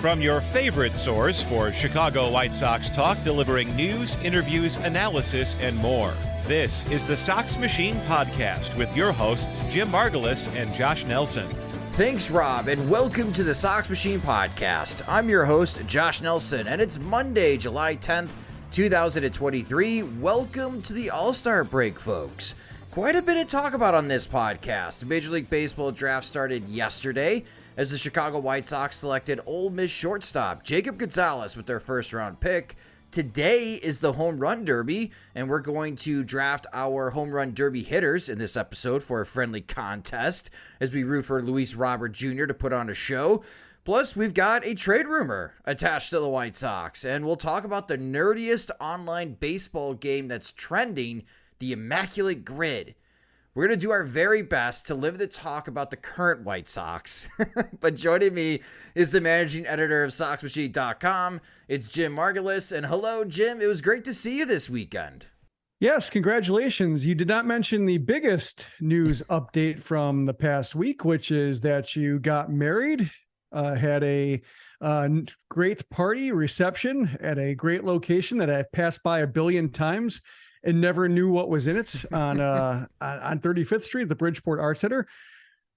From your favorite source for Chicago White Sox talk, delivering news, interviews, analysis, and more. This is the Sox Machine Podcast with your hosts, Jim Margulis and Josh Nelson. Thanks, Rob, and welcome to the Sox Machine Podcast. I'm your host, Josh Nelson, and it's Monday, July 10th, 2023. Welcome to the All-Star break, folks. Quite a bit to talk about on this podcast. The Major League Baseball draft started yesterday as the Chicago White Sox selected Ole Miss shortstop Jacob Gonzalez with their first-round pick. Today is the Home Run Derby, and we're going to draft our Home Run Derby hitters in this episode for a friendly contest as we root for Luis Robert Jr. to put on a show. Plus, we've got a trade rumor attached to the White Sox, and we'll talk about the nerdiest online baseball game that's trending, the Immaculate Grid. We're going to do our very best to limit the talk about the current White Sox. But joining me is the managing editor of SoxMachine.com. It's Jim Margulis. And hello, Jim. It was great to see you this weekend. Yes, congratulations. You did not mention the biggest news update from the past week, which is that you got married, had a great party reception at a great location that I've passed by a billion times and never knew what was in it on 35th Street at the Bridgeport Arts Center.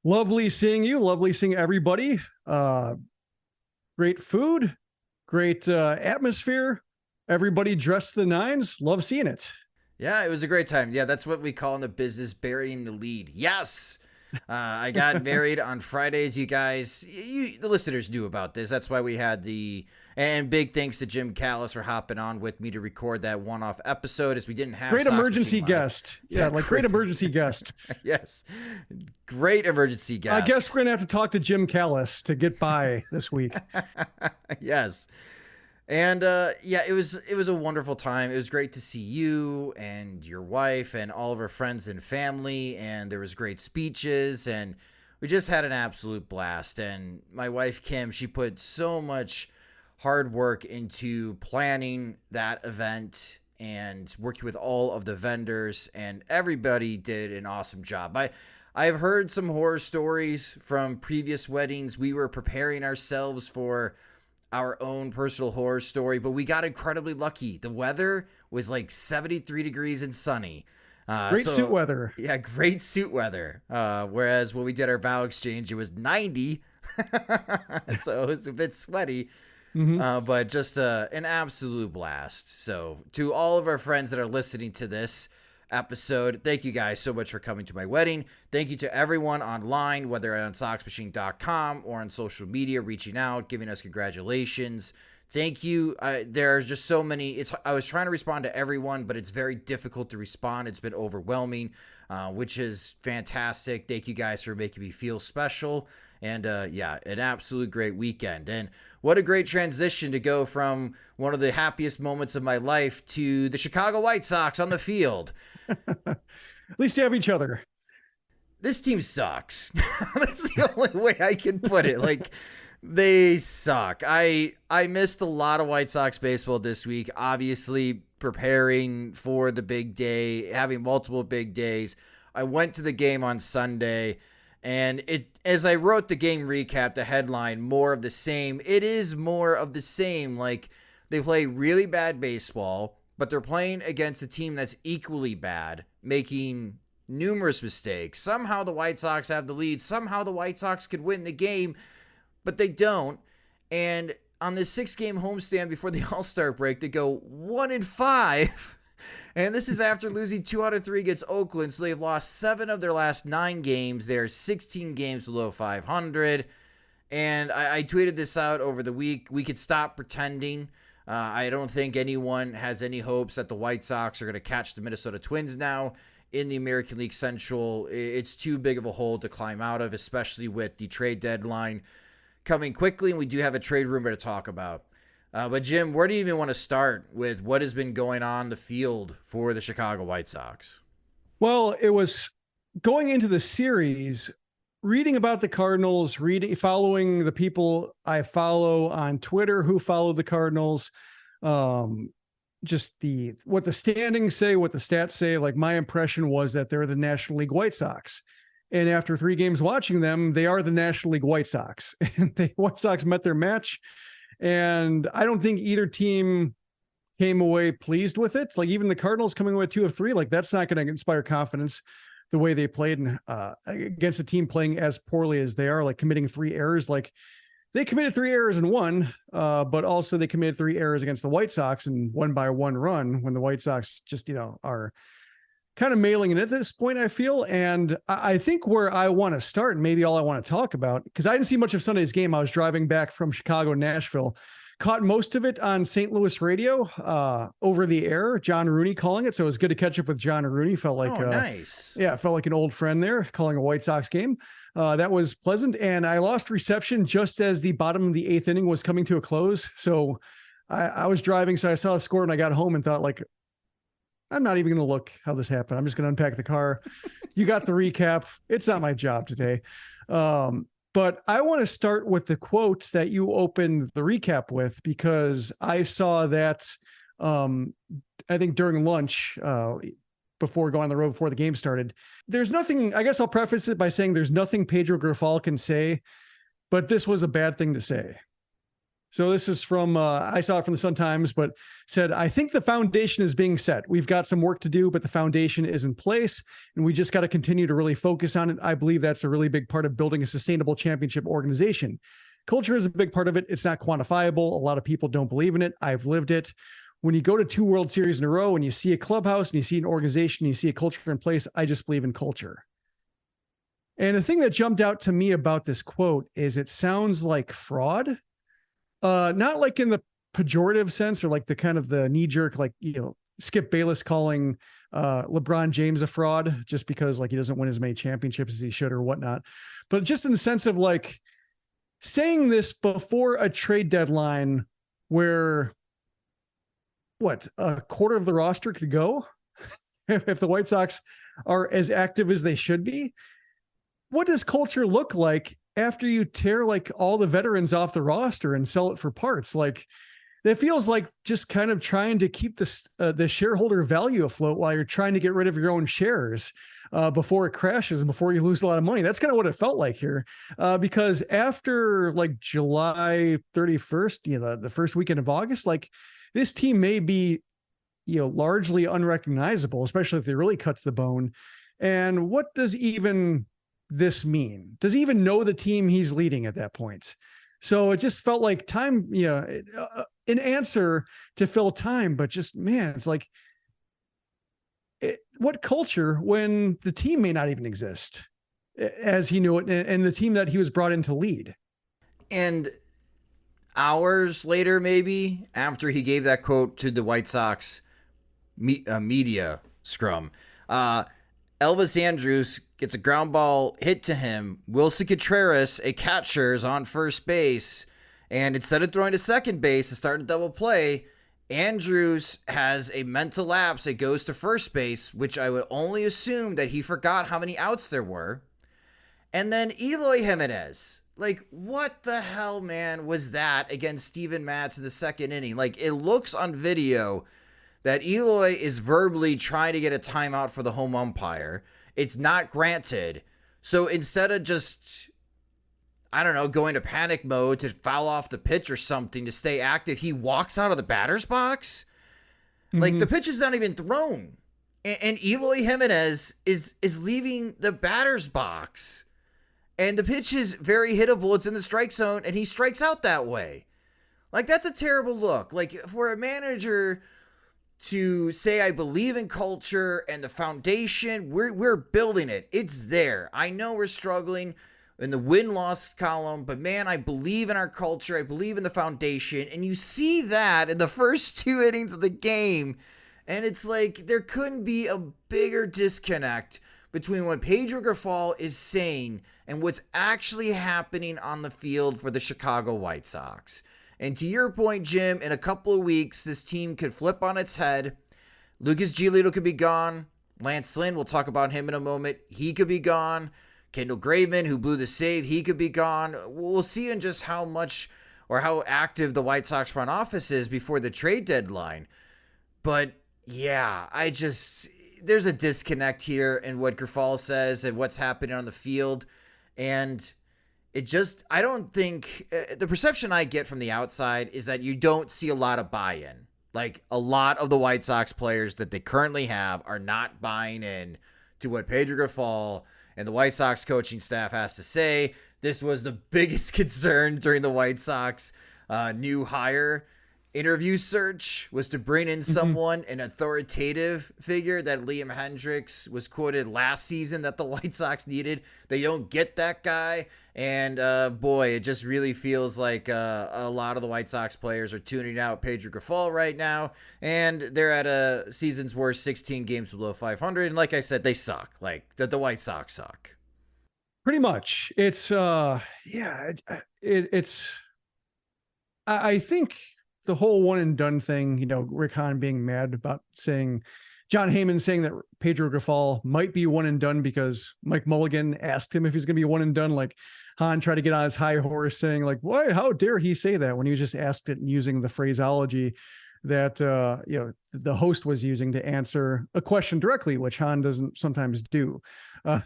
Lovely seeing you. Lovely seeing everybody. Great food, great atmosphere. Everybody dressed to the nines. Love seeing it. Yeah, it was a great time. Yeah, that's what we call in the business burying the lead. Yes. I got married on Fridays. You guys, the listeners knew about this. That's why we had and big thanks to Jim Callis for hopping on with me to record that one-off episode as we didn't have great emergency guest. Yeah, like great emergency guest. Yes. Great emergency guest. I guess we're going to have to talk to Jim Callis to get by this week. Yes. And yeah, it was a wonderful time. It was great to see you and your wife and all of our friends and family. And there was great speeches and we just had an absolute blast. And my wife, Kim, she put so much hard work into planning that event and working with all of the vendors, and everybody did an awesome job. I've heard some horror stories from previous weddings. We were preparing ourselves for our own personal horror story, but we got incredibly lucky. The weather was like 73 degrees and sunny. Great suit weather. Yeah, great suit weather. Whereas when we did our vow exchange, it was 90. So it was a bit sweaty. Mm-hmm. But just an absolute blast. So to all of our friends that are listening to this episode, thank you guys so much for coming to my wedding. Thank you to everyone online, whether on SoxMachine.com or on social media, reaching out, giving us congratulations. Thank you. There's just so many. I was trying to respond to everyone, but it's very difficult to respond. It's been overwhelming, which is fantastic. Thank you guys for making me feel special. And yeah, an absolute great weekend. And what a great transition to go from one of the happiest moments of my life to the Chicago White Sox on the field. At least you have each other. This team sucks. That's the only way I can put it. Like, they suck. I missed a lot of White Sox baseball this week. Obviously, preparing for the big day, having multiple big days. I went to the game on Sunday. And as I wrote the game recap, the headline, more of the same, it is more of the same. Like, they play really bad baseball, but they're playing against a team that's equally bad, making numerous mistakes. Somehow the White Sox have the lead. Somehow the White Sox could win the game, but they don't. And on this 6-game homestand before the All-Star break, they go 1-5. And this is after losing 2 out of 3 against Oakland. So they've lost 7 of their last 9 games. They're 16 games below 500. And I tweeted this out over the week. We could stop pretending. I don't think anyone has any hopes that the White Sox are going to catch the Minnesota Twins now in the American League Central. It's too big of a hole to climb out of, especially with the trade deadline coming quickly. And we do have a trade rumor to talk about. But Jim, where do you even want to start with what has been going on the field for the Chicago White Sox? Well, it was going into the series, reading about the Cardinals, following the people I follow on Twitter who follow the Cardinals, just what the standings say, what the stats say. Like, my impression was that they're the National League White Sox. And after 3 games watching them, they are the National League White Sox. And the White Sox met their match And I don't think either team came away pleased with it. Like even the Cardinals coming away 2 of 3, like that's not going to inspire confidence the way they played against a team playing as poorly as they are, like committing 3 errors. Like they committed 3 errors and won, but also they committed 3 errors against the White Sox and won by 1 run when the White Sox just, are kind of mailing it at this point, I feel. And I think where I want to start, and maybe all I want to talk about, because I didn't see much of Sunday's game. I was driving back from Chicago and Nashville, caught most of it on St. Louis radio over the air, John Rooney calling it. So it was good to catch up with John Rooney. Felt like, nice. Yeah, felt like an old friend there calling a White Sox game. That was pleasant. And I lost reception just as the bottom of the 8th inning was coming to a close. So I was driving. So I saw the score and I got home and thought, like, I'm not even going to look how this happened. I'm just going to unpack the car. You got the recap. It's not my job today. But I want to start with the quote that you opened the recap with, because I saw that, I think during lunch, before going on the road, before the game started. There's nothing, I guess I'll preface it by saying there's nothing Pedro Grifol can say, but this was a bad thing to say. So this is from, I saw it from the Sun-Times, but said, I think the foundation is being set. We've got some work to do, but the foundation is in place and we just got to continue to really focus on it. I believe that's a really big part of building a sustainable championship organization. Culture is a big part of it. It's not quantifiable. A lot of people don't believe in it. I've lived it. When you go to 2 World Series in a row and you see a clubhouse and you see an organization, and you see a culture in place, I just believe in culture. And the thing that jumped out to me about this quote is it sounds like fraud. Not like in the pejorative sense or like the kind of the knee jerk, like, Skip Bayless calling LeBron James a fraud just because like he doesn't win as many championships as he should or whatnot. But just in the sense of like saying this before a trade deadline where a quarter of the roster could go if the White Sox are as active as they should be. What does culture look like after you tear like all the veterans off the roster and sell it for parts? Like that feels like just kind of trying to keep the shareholder value afloat while you're trying to get rid of your own shares before it crashes and before you lose a lot of money. That's kind of what it felt like here, because after like July 31st, the first weekend of August, like this team may be, largely unrecognizable, especially if they really cut to the bone. And what does even this mean? Does he even know the team he's leading at that point? So it just felt like time, an answer to fill time, but just, man, it's like, what culture when the team may not even exist as he knew it, and the team that he was brought in to lead. And hours later, maybe after he gave that quote to the White Sox media scrum, Elvis Andrus gets a ground ball hit to him. Wilson Contreras, a catcher, is on first base. And instead of throwing to second base to start a double play, Andrus has a mental lapse. It goes to first base, which I would only assume that he forgot how many outs there were. And then Eloy Jimenez. Like, what the hell, man, was that against Steven Matz in the second inning? Like, it looks on video that Eloy is verbally trying to get a timeout for the home umpire. It's not granted. So instead of just, going to panic mode to foul off the pitch or something to stay active, he walks out of the batter's box. Mm-hmm. Like, the pitch is not even thrown. And Eloy Jimenez is leaving the batter's box. And the pitch is very hittable. It's in the strike zone, and he strikes out that way. Like, that's a terrible look. Like, for a manager to say, I believe in culture and the foundation, we're building it. It's there. I know we're struggling in the win-loss column, but man, I believe in our culture. I believe in the foundation. And you see that in the first 2 innings of the game. And it's like, there couldn't be a bigger disconnect between what Pedro Grifol is saying and what's actually happening on the field for the Chicago White Sox. And to your point, Jim, in a couple of weeks, this team could flip on its head. Lucas Giolito could be gone. Lance Lynn, we'll talk about him in a moment. He could be gone. Kendall Graveman, who blew the save, he could be gone. We'll see in just how much or how active the White Sox front office is before the trade deadline. But yeah, there's a disconnect here in what Grifol says and what's happening on the field. And I don't think the perception I get from the outside is that you don't see a lot of buy-in. Like a lot of the White Sox players that they currently have are not buying in to what Pedro Grifol and the White Sox coaching staff has to say. This was the biggest concern during the White Sox new hire interview search, was to bring in someone, an authoritative figure that Liam Hendricks was quoted last season that the White Sox needed. They don't get that guy. And boy, it just really feels like a lot of the White Sox players are tuning out Pedro Grifol right now. And they're at a season's worst 16 games below 500. And like I said, they suck. Like the White Sox suck. Pretty much. It's, I think the whole one and done thing, you know, Rick Hahn being mad about John Heyman saying that Pedro Grifol might be one and done because Mike Mulligan asked him if he's going to be one and done. Like Hahn tried to get on his high horse saying like, why, how dare he say that, when he just asked it using the phraseology that, the host was using to answer a question directly, which Hahn doesn't sometimes do. From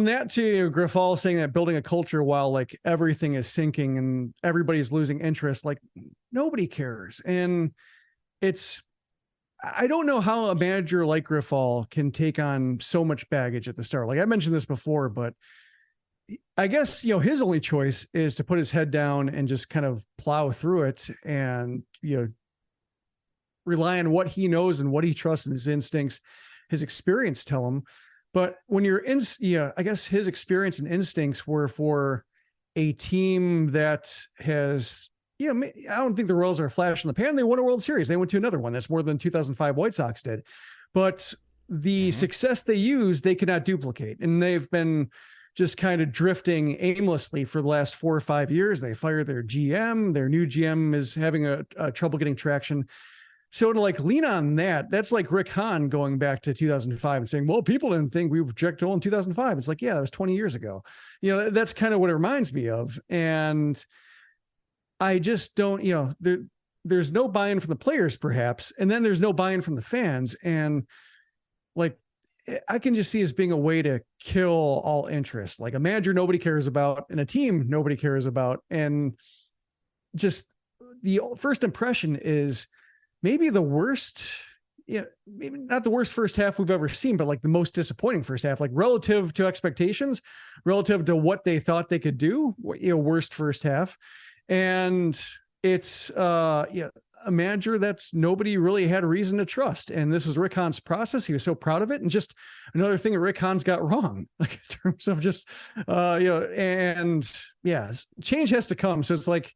that to Grifol saying that building a culture while like everything is sinking and everybody's losing interest, like nobody cares. And I don't know how a manager like Grifol can take on so much baggage at the start. Like I mentioned this before, but I guess, his only choice is to put his head down and just kind of plow through it and, rely on what he knows and what he trusts and his instincts, his experience tell him. But when you're I guess his experience and instincts were for a team that has, I don't think the Royals are a flash in the pan. They won a World Series. They went to another one. That's more than 2005 White Sox did. But the success they use, they cannot duplicate. And they've been just kind of drifting aimlessly for the last 4 or 5 years. They fired their GM. Their new GM is having a trouble getting traction. So to like lean on that, that's like Rick Hahn going back to 2005 and saying, well, people didn't think we were Jack in 2005. It's like, yeah, that was 20 years ago. That's kind of what it reminds me of. And I just don't, there's no buy-in from the players perhaps. And then there's no buy-in from the fans. And like, I can just see as being a way to kill all interest, like a manager nobody cares about and a team nobody cares about. And just the first impression is maybe the worst, maybe not the worst first half we've ever seen, but like the most disappointing first half, like relative to expectations, relative to what they thought they could do, worst first half. And it's, a manager that's nobody really had a reason to trust. And this is Rick Hahn's process. He was so proud of it. And just another thing that Rick Hahn's got wrong, like in terms of just, change has to come. So it's like,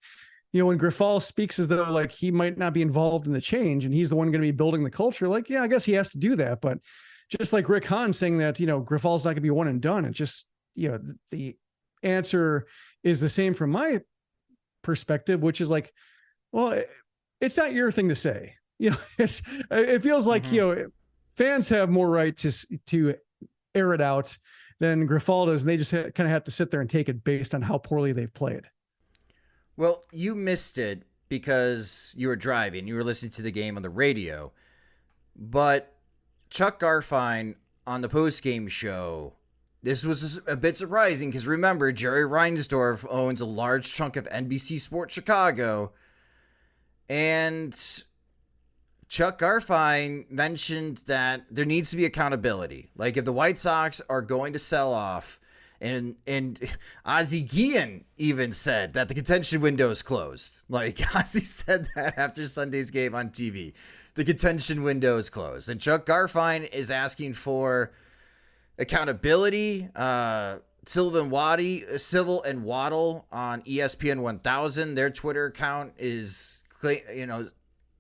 when Grifol speaks as though like he might not be involved in the change and he's the one going to be building the culture, like, yeah, I guess he has to do that. But just like Rick Hahn saying that, Grifol's not going to be one and done. It's just, the answer is the same from my perspective, which is like, well, it's not your thing to say. It feels like, fans have more right to air it out than Grifol does. And they just kind of have to sit there and take it based on how poorly they've played. Well, you missed it because you were driving. You were listening to the game on the radio. But Chuck Garfien on the postgame show, this was a bit surprising because remember, Jerry Reinsdorf owns a large chunk of NBC Sports Chicago. And Chuck Garfien mentioned that there needs to be accountability. Like if the White Sox are going to sell off, and Ozzie Guillen even said that the contention window is closed. Like Ozzie said that after Sunday's game on TV. The contention window is closed. And Chuck Garfien is asking for accountability. Civil and Waddle on ESPN 1000, their Twitter account is,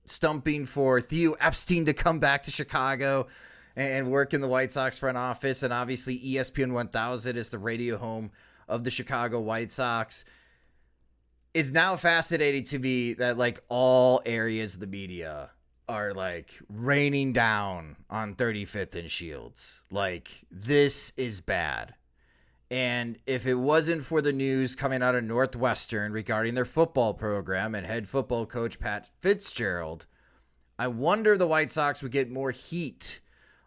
stumping for Theo Epstein to come back to Chicago and work in the White Sox front office. And obviously ESPN 1000 is the radio home of the Chicago White Sox. It's now fascinating to me that like all areas of the media are like raining down on 35th and Shields. Like this is bad. And if it wasn't for the news coming out of Northwestern regarding their football program and head football coach Pat Fitzgerald, I wonder the White Sox would get more heat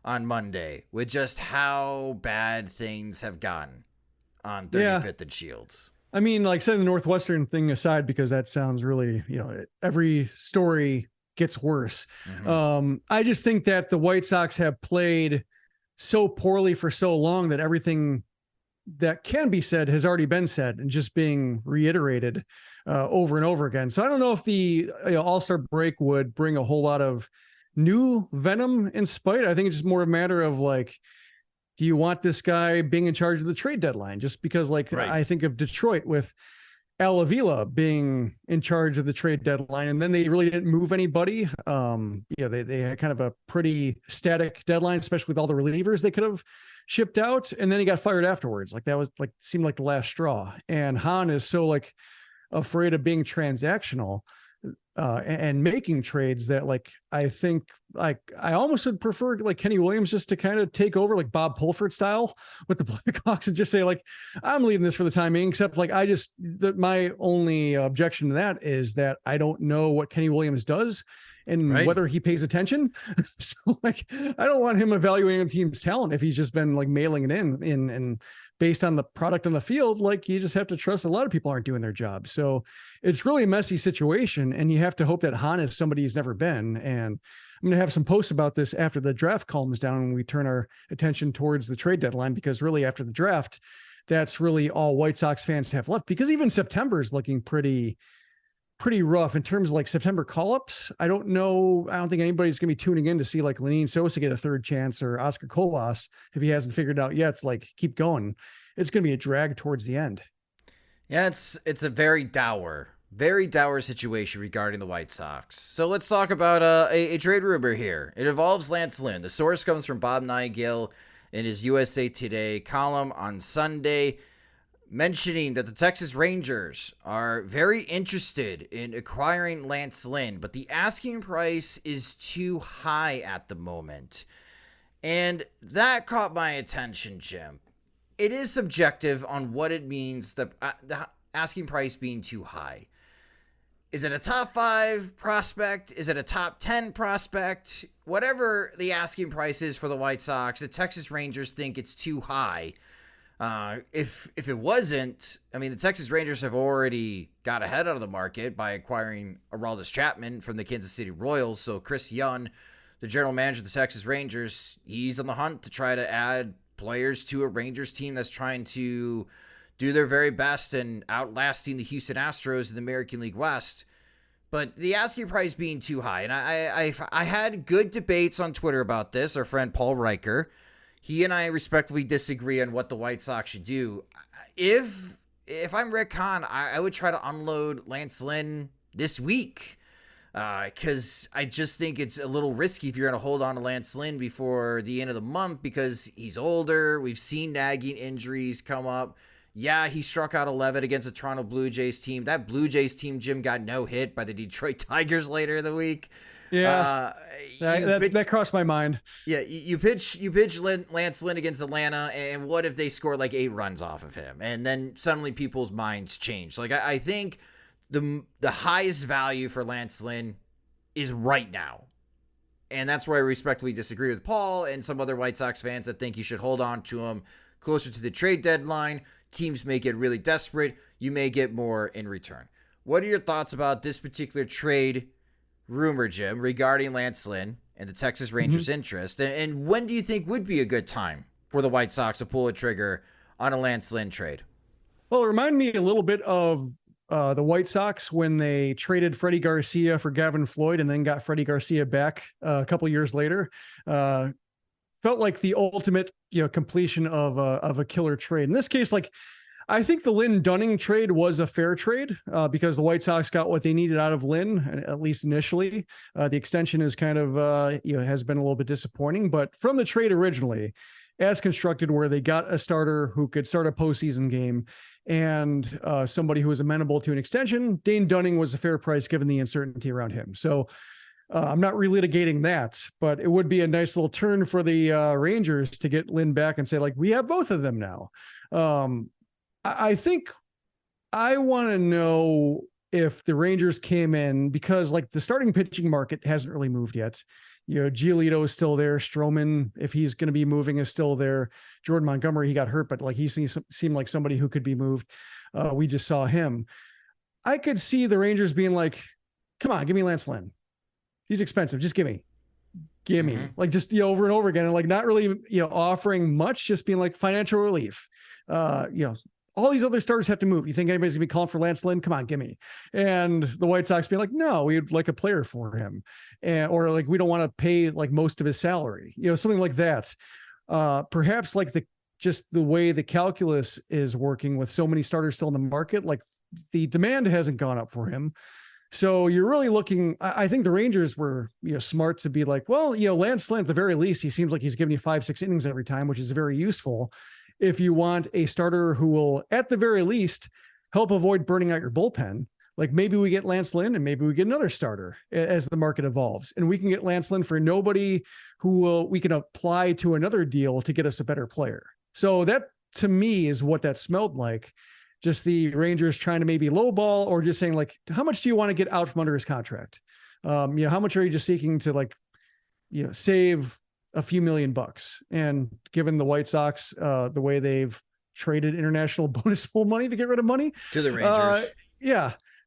on Monday with just how bad things have gotten. on 35th and Shields. I mean, like setting the Northwestern thing aside, because that sounds really, every story gets worse. I just think that the White Sox have played so poorly for so long that everything that can be said has already been said and just being reiterated over and over again. So I don't know if the All-Star break would bring a whole lot of new venom in spite. I think it's just more a matter of like, do you want this guy being in charge of the trade deadline? Just because right. I think of Detroit with Al Avila being in charge of the trade deadline, and then they really didn't move anybody. They had kind of a pretty static deadline, especially with all the relievers they could have shipped out. And then he got fired afterwards. Like that was seemed like the last straw. And Hahn is so afraid of being transactional and making trades that I think I almost would prefer Kenny Williams just to kind of take over like Bob Pulford style with the Blackhawks and just say I'm leaving this for the time being, except my only objection to that is that I don't know what Kenny Williams does and whether he pays attention. So I don't want him evaluating the team's talent if he's just been mailing it in and based on the product on the field. You just have to trust a lot of people aren't doing their job. So it's really a messy situation, and you have to hope that Hahn is somebody he's never been. And I'm going to have some posts about this after the draft calms down and we turn our attention towards the trade deadline, because really after the draft, that's really all White Sox fans have left, because even September is looking pretty rough in terms of September call-ups. I don't think anybody's going to be tuning in to see Lenine Sosa get a third chance or Oscar Colas if he hasn't figured out yet. Keep going. It's going to be a drag towards the end. Yeah, it's a very dour situation regarding the White Sox. So let's talk about a trade rumor here. It involves Lance Lynn. The source comes from Bob Nightingale in his USA Today column on Sunday, mentioning that the Texas Rangers are very interested in acquiring Lance Lynn, but the asking price is too high at the moment. And that caught my attention, Jim. It is subjective on what it means, the asking price being too high. Is it a top 5 prospect? Is it a top 10 prospect? Whatever the asking price is for the White Sox, the Texas Rangers think it's too high. If it wasn't, the Texas Rangers have already got ahead out of the market by acquiring Aroldis Chapman from the Kansas City Royals. So Chris Young, the general manager of the Texas Rangers, he's on the hunt to try to add players to a Rangers team that's trying to do their very best and outlasting the Houston Astros in the American League West. But the asking price being too high, and I had good debates on Twitter about this. Our friend Paul Riker, he and I respectfully disagree on what the White Sox should do. If I'm Rick Hahn, I would try to unload Lance Lynn this week, because I just think it's a little risky if you're going to hold on to Lance Lynn before the end of the month, because he's older. We've seen nagging injuries come up. Yeah, he struck out 11 against the Toronto Blue Jays team. That Blue Jays team, Jim, got no hit by the Detroit Tigers later in the week. Yeah, that crossed my mind. Yeah, you pitch Lance Lynn against Atlanta, and what if they score 8 runs off of him? And then suddenly people's minds change. I think the highest value for Lance Lynn is right now. And that's where I respectfully disagree with Paul and some other White Sox fans that think you should hold on to him closer to the trade deadline. Teams may get really desperate. You may get more in return. What are your thoughts about this particular trade rumor, Jim, regarding Lance Lynn and the Texas Rangers' interest? And when do you think would be a good time for the White Sox to pull a trigger on a Lance Lynn trade? Well, it reminded me a little bit of the White Sox when they traded Freddie Garcia for Gavin Floyd and then got Freddie Garcia back a couple years later. Felt like the ultimate, completion of a killer trade. In this case, I think the Lynn Dunning trade was a fair trade because the White Sox got what they needed out of Lynn, at least initially. The extension is kind of, has been a little bit disappointing, but from the trade originally, as constructed, where they got a starter who could start a postseason game and somebody who was amenable to an extension, Dane Dunning was a fair price given the uncertainty around him. So I'm not relitigating that, but it would be a nice little turn for the Rangers to get Lynn back and say, we have both of them now. I think I want to know if the Rangers came in because the starting pitching market hasn't really moved yet. Giolito is still there. Stroman, if he's going to be moving, is still there. Jordan Montgomery, he got hurt, but like he seemed like somebody who could be moved. We just saw him. I could see the Rangers being like, come on, give me Lance Lynn. He's expensive. Just give me. Like just, over and over again. And like not really, offering much, just being like financial relief. All these other starters have to move. You think anybody's gonna be calling for Lance Lynn? Come on, give me. And the White Sox being like, no, we'd like a player for him. Or like, we don't want to pay like most of his salary, something like that. Perhaps like the way the calculus is working with so many starters still in the market, like the demand hasn't gone up for him. So you're really looking, I think the Rangers were, smart to be like, well, Lance Lynn, at the very least, he seems like he's giving you 5-6 innings every time, which is very useful. If you want a starter who will, at the very least, help avoid burning out your bullpen, like maybe we get Lance Lynn and maybe we get another starter as the market evolves, and we can get Lance Lynn for nobody we can apply to another deal to get us a better player. So that to me is what that smelled like. Just the Rangers trying to maybe lowball, or just saying like, how much do you want to get out from under his contract? How much are you just seeking to save a few $1,000,000? And given the White Sox, the way they've traded international bonus pool money to get rid of money to the Rangers.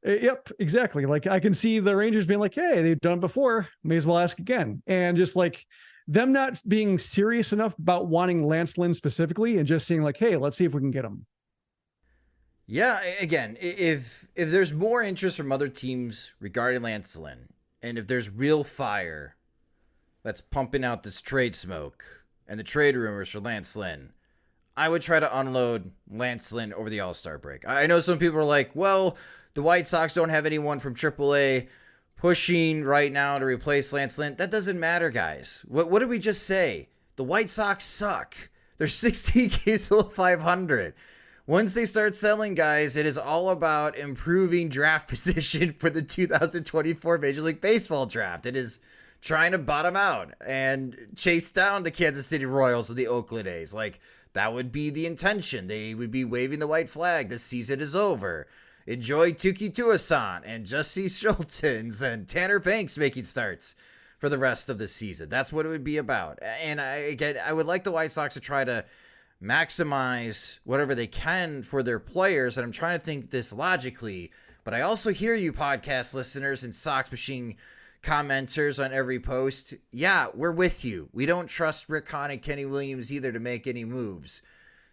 Yep, exactly. Like I can see the Rangers being like, hey, they've done it before, may as well ask again. And just like them not being serious enough about wanting Lance Lynn specifically, and just saying like, hey, let's see if we can get him. Yeah, again, if there's more interest from other teams regarding Lance Lynn, and if there's real fire that's pumping out this trade smoke and the trade rumors for Lance Lynn, I would try to unload Lance Lynn over the All-Star break. I know some people are like, well, the White Sox don't have anyone from AAA pushing right now to replace Lance Lynn. That doesn't matter, guys. What did we just say? The White Sox suck. They're 16 games below 500. Once they start selling guys, it is all about improving draft position for the 2024 Major League Baseball draft. It is trying to bottom out and chase down the Kansas City Royals or the Oakland A's. Like, that would be the intention. They would be waving the white flag. The season is over. Enjoy Tuki Tuasan and Jussie Schultens and Tanner Banks making starts for the rest of the season. That's what it would be about. And I would like the White Sox to try to maximize whatever they can for their players. And I'm trying to think this logically, but I also hear you podcast listeners and Sox Machine commenters on every post. Yeah, we're with you. We don't trust Rick Hahn and Kenny Williams either to make any moves.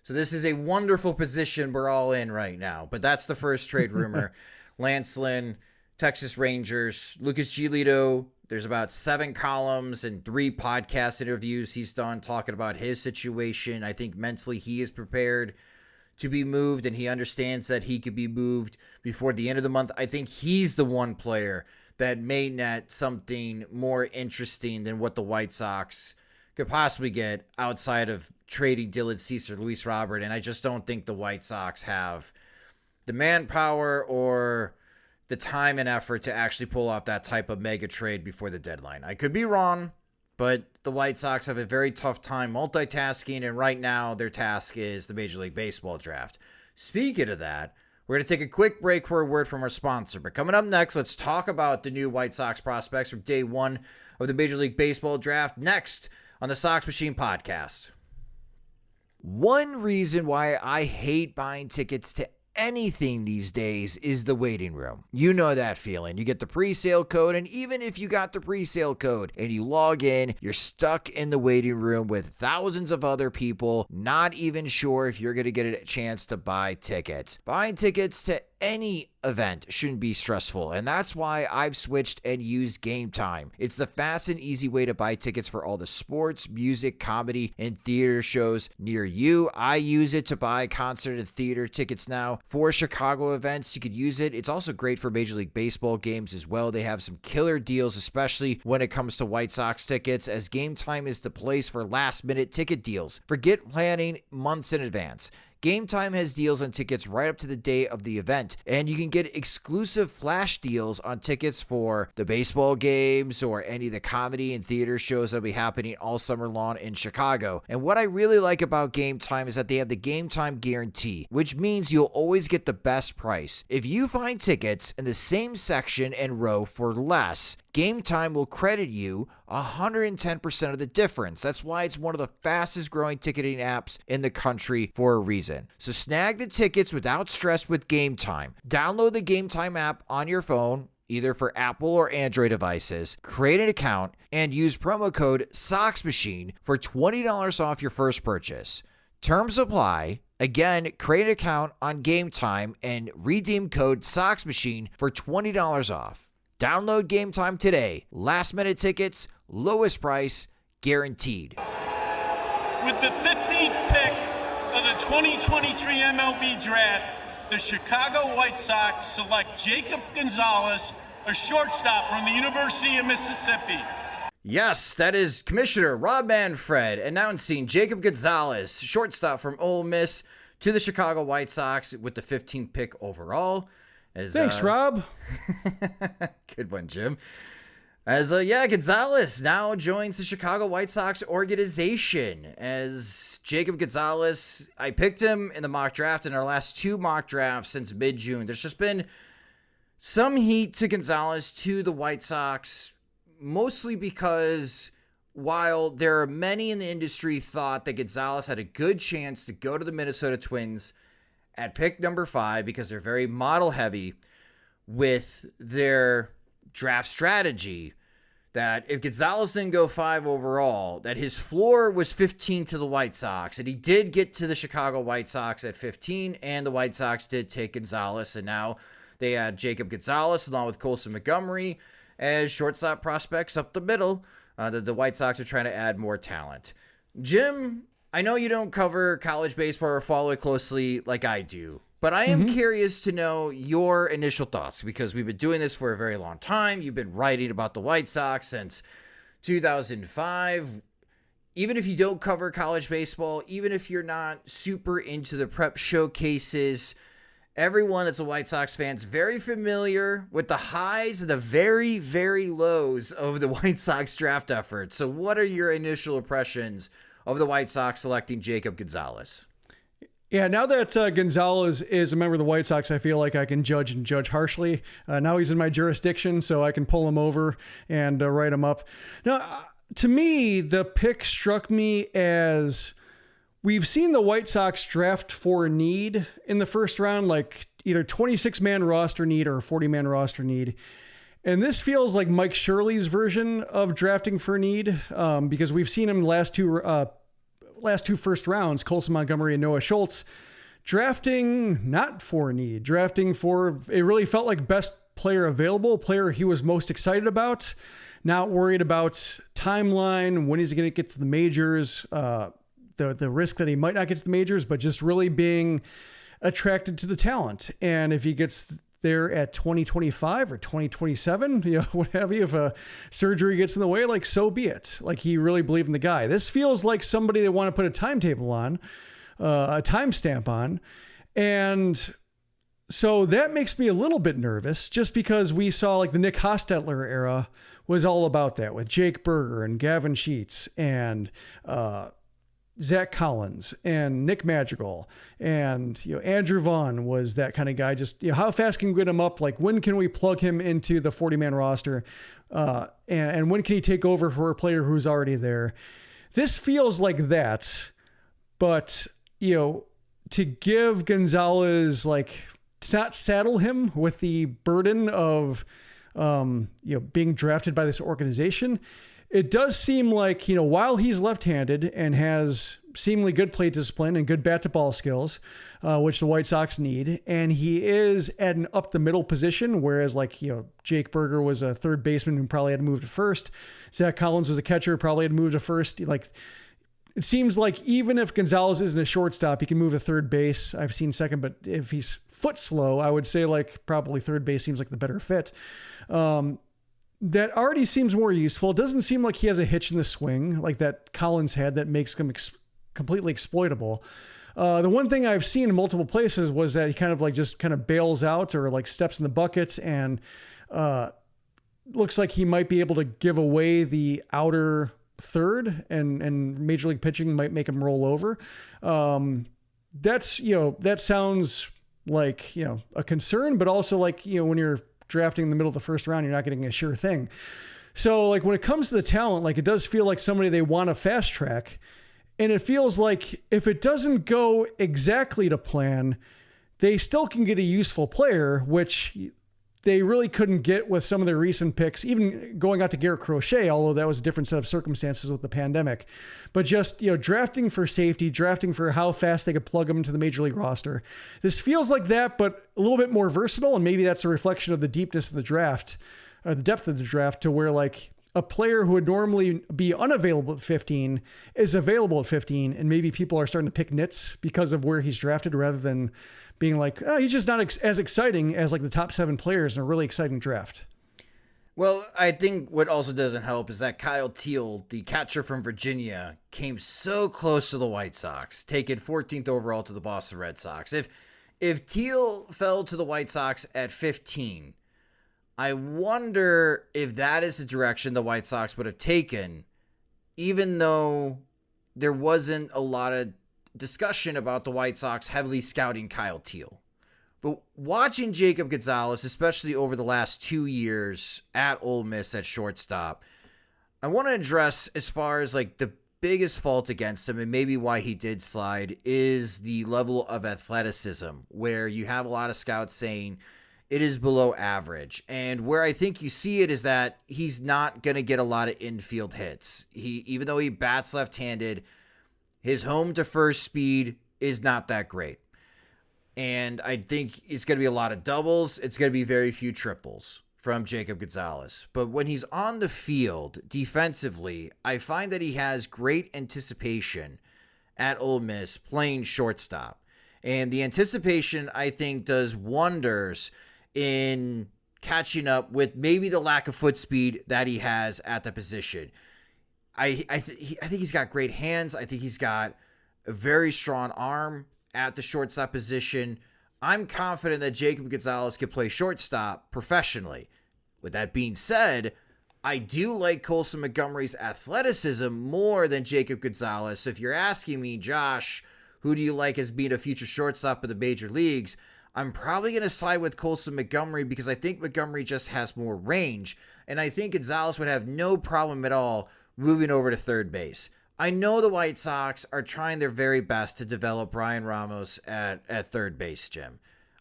So this is a wonderful position we're all in right now. But that's the first trade rumor. Lance Lynn, Texas Rangers, Lucas Giolito. There's about 7 columns and 3 podcast interviews he's done talking about his situation. I think mentally he is prepared to be moved, and he understands that he could be moved before the end of the month. I think he's the one player that may net something more interesting than what the White Sox could possibly get outside of trading Dylan Cease or Luis Robert. And I just don't think the White Sox have the manpower or the time and effort to actually pull off that type of mega trade before the deadline. I could be wrong, but the White Sox have a very tough time multitasking, and right now their task is the Major League Baseball draft. Speaking of that, we're going to take a quick break for a word from our sponsor. But coming up next, let's talk about the new White Sox prospects from day one of the Major League Baseball draft next on the Sox Machine podcast. One reason why I hate buying tickets to anything these days is the waiting room. You know that feeling. You get the pre-sale code, and even if you got the pre-sale code and you log in, you're stuck in the waiting room with thousands of other people, not even sure if you're going to get a chance to buy tickets. Buying tickets to any event shouldn't be stressful, and that's why I've switched and used Game Time. It's the fast and easy way to buy tickets for all the sports, music, comedy, and theater shows near you. I use it to buy concert and theater tickets now. For Chicago events, you could use it. It's also great for Major League Baseball games as well. They have some killer deals, especially when it comes to White Sox tickets, as Game Time is the place for last-minute ticket deals. Forget planning months in advance. Game Time has deals on tickets right up to the day of the event, and you can get exclusive flash deals on tickets for the baseball games or any of the comedy and theater shows that'll be happening all summer long in Chicago. And what I really like about Game Time is that they have the Game Time guarantee, which means you'll always get the best price. If you find tickets in the same section and row for less, Game Time will credit you 110% of the difference. That's why it's one of the fastest growing ticketing apps in the country for a reason. So snag the tickets without stress with Game Time. Download the Game Time app on your phone, either for Apple or Android devices, create an account, and use promo code SOXMACHINE for $20 off your first purchase. Terms apply. Again, create an account on Game Time and redeem code SOXMACHINE for $20 off. Download Game Time today. Last minute tickets, lowest price, guaranteed. With the 15th pick of the 2023 MLB Draft, the Chicago White Sox select Jacob Gonzalez, a shortstop from the University of Mississippi. Yes, that is Commissioner Rob Manfred announcing Jacob Gonzalez, shortstop from Ole Miss, to the Chicago White Sox with the 15th pick overall. Thanks, Rob. Good one, Jim. Gonzalez now joins the Chicago White Sox organization. As Jacob Gonzalez, I picked him in the mock draft in our last 2 mock drafts since mid-June. There's just been some heat to Gonzalez to the White Sox, mostly because while there are many in the industry thought that Gonzalez had a good chance to go to the Minnesota Twins at pick number 5 because they're very model heavy with their draft strategy, that if Gonzalez didn't go 5 overall, that his floor was 15 to the White Sox. And he did get to the Chicago White Sox at 15, and the White Sox did take Gonzalez. And now they had Jacob Gonzalez along with Colson Montgomery as shortstop prospects up the middle. The White Sox are trying to add more talent. Jim, I know you don't cover college baseball or follow it closely like I do, but I am curious to know your initial thoughts, because we've been doing this for a very long time. You've been writing about the White Sox since 2005. Even if you don't cover college baseball, even if you're not super into the prep showcases, everyone that's a White Sox fan is very familiar with the highs and the very, very lows of the White Sox draft effort. So what are your initial impressions of the White Sox selecting Jacob Gonzalez? Yeah, now that Gonzalez is a member of the White Sox, I feel like I can judge harshly. Now he's in my jurisdiction, so I can pull him over and write him up. Now, to me, the pick struck me as we've seen the White Sox draft for need in the first round, like either 26-man roster need or a 40-man roster need. And this feels like Mike Shirley's version of drafting for need, because we've seen him last two first rounds, Colson Montgomery and Noah Schultz, drafting not for need, drafting for, it really felt like best player available, player he was most excited about, not worried about timeline, when he's going to get to the majors, the risk that he might not get to the majors, but just really being attracted to the talent. And if he gets there at 2025 or 2027, what have you, if a surgery gets in the way, like, so be it. Like, he really believed in the guy. This feels like somebody they want to put a timetable on, a timestamp on. And so that makes me a little bit nervous, just because we saw like the Nick Hostetler era was all about that, with Jake Berger and Gavin Sheets and, Zach Collins and Nick Madrigal, and Andrew Vaughn was that kind of guy. Just how fast can we get him up? Like, when can we plug him into the 40-man roster? And when can he take over for a player who's already there? This feels like that, but to give Gonzalez, like, to not saddle him with the burden of being drafted by this organization. It does seem like, while he's left-handed and has seemingly good plate discipline and good bat-to-ball skills, which the White Sox need, and he is at an up-the-middle position, whereas, Jake Berger was a third baseman who probably had to move to first. Zach Collins was a catcher, probably had to move to first. Like, it seems like even if Gonzalez isn't a shortstop, he can move to third base. I've seen second, but if he's foot slow, I would say, probably third base seems like the better fit. That already seems more useful. It doesn't seem like he has a hitch in the swing like that Collins had that makes him completely exploitable. The one thing I've seen in multiple places was that he kind of just bails out or steps in the bucket, and looks like he might be able to give away the outer third, and Major League pitching might make him roll over. That sounds like, a concern, but also when you're drafting in the middle of the first round, you're not getting a sure thing. So like when it comes to the talent, like it does feel like somebody they want to fast track. And it feels like if it doesn't go exactly to plan, they still can get a useful player, which they really couldn't get with some of their recent picks, even going out to Garrett Crochet, although that was a different set of circumstances with the pandemic. But just, drafting for safety, drafting for how fast they could plug them into the major league roster. This feels like that, but a little bit more versatile. And maybe that's a reflection of the deepness of the draft, or the depth of the draft, to where like a player who would normally be unavailable at 15 is available at 15. And maybe people are starting to pick nits because of where he's drafted rather than being like, oh, he's just not as exciting as like the top 7 players in a really exciting draft. Well, I think what also doesn't help is that Kyle Teal, the catcher from Virginia, came so close to the White Sox, taken 14th overall to the Boston Red Sox. If Teal fell to the White Sox at 15, I wonder if that is the direction the White Sox would have taken, even though there wasn't a lot of discussion about the White Sox heavily scouting Kyle Teal. But watching Jacob Gonzalez, especially over the last 2 years at Ole Miss at shortstop, I want to address as far as like the biggest fault against him and maybe why he did slide is the level of athleticism, where you have a lot of scouts saying it is below average. And where I think you see it is that he's not going to get a lot of infield hits. Even though he bats left-handed, his home to first speed is not that great. And I think it's going to be a lot of doubles. It's going to be very few triples from Jacob Gonzalez. But when he's on the field defensively, I find that he has great anticipation at Ole Miss playing shortstop. And the anticipation, I think, does wonders in catching up with maybe the lack of foot speed that he has at the position. I think he's got great hands. I think he's got a very strong arm at the shortstop position. I'm confident that Jacob Gonzalez could play shortstop professionally. With that being said, I do like Colson Montgomery's athleticism more than Jacob Gonzalez. So if you're asking me, Josh, who do you like as being a future shortstop of the major leagues, I'm probably going to side with Colson Montgomery because I think Montgomery just has more range. And I think Gonzalez would have no problem at all moving over to third base. I know the White Sox are trying their very best to develop Brian Ramos at third base, Jim.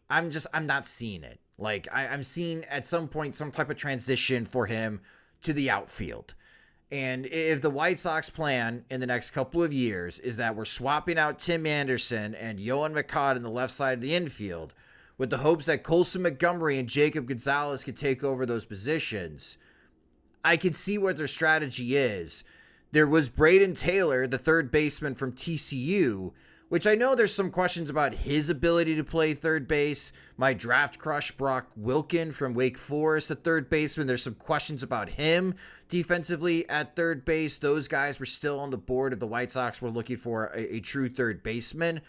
I'm not seeing it. Like, I'm seeing at some point some type of transition for him to the outfield. And if the White Sox plan in the next couple of years is that we're swapping out Tim Anderson and Yohan McCott in the left side of the infield with the hopes that Colson Montgomery and Jacob Gonzalez could take over those positions, I can see what their strategy is. There was Braden Taylor, the third baseman from TCU, which I know there's some questions about his ability to play third base. My draft crush, Brock Wilken from Wake Forest, the third baseman. There's some questions about him defensively at third base. Those guys were still on the board if the White Sox were looking for a true third baseman.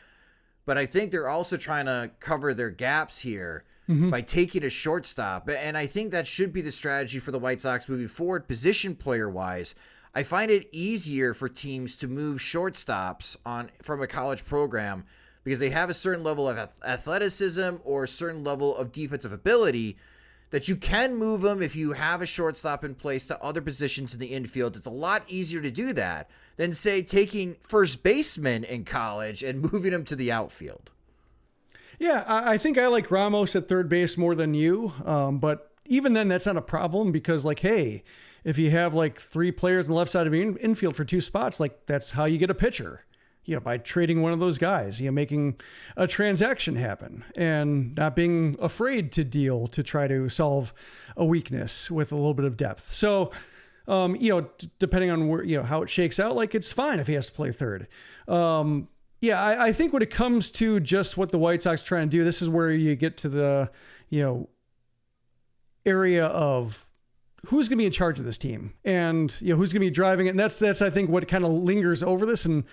But I think they're also trying to cover their gaps here by taking a shortstop. And I think that should be the strategy for the White Sox moving forward, position player-wise. I find it easier for teams to move shortstops from a college program because they have a certain level of athleticism or a certain level of defensive ability that you can move them if you have a shortstop in place to other positions in the infield. It's a lot easier to do that than, say, taking first baseman in college and moving them to the outfield. Yeah, I think I like Ramos at third base more than you. But even then, that's not a problem because, like, hey, if you have like 3 players on the left side of your infield for 2 spots, like that's how you get a pitcher. By trading one of those guys, making a transaction happen and not being afraid to deal to try to solve a weakness with a little bit of depth. So, depending on where, how it shakes out, like it's fine if he has to play third. I think when it comes to just what the White Sox try and do, this is where you get to the, area of who's going to be in charge of this team and, who's going to be driving it. And that's, I think, what kind of lingers over this and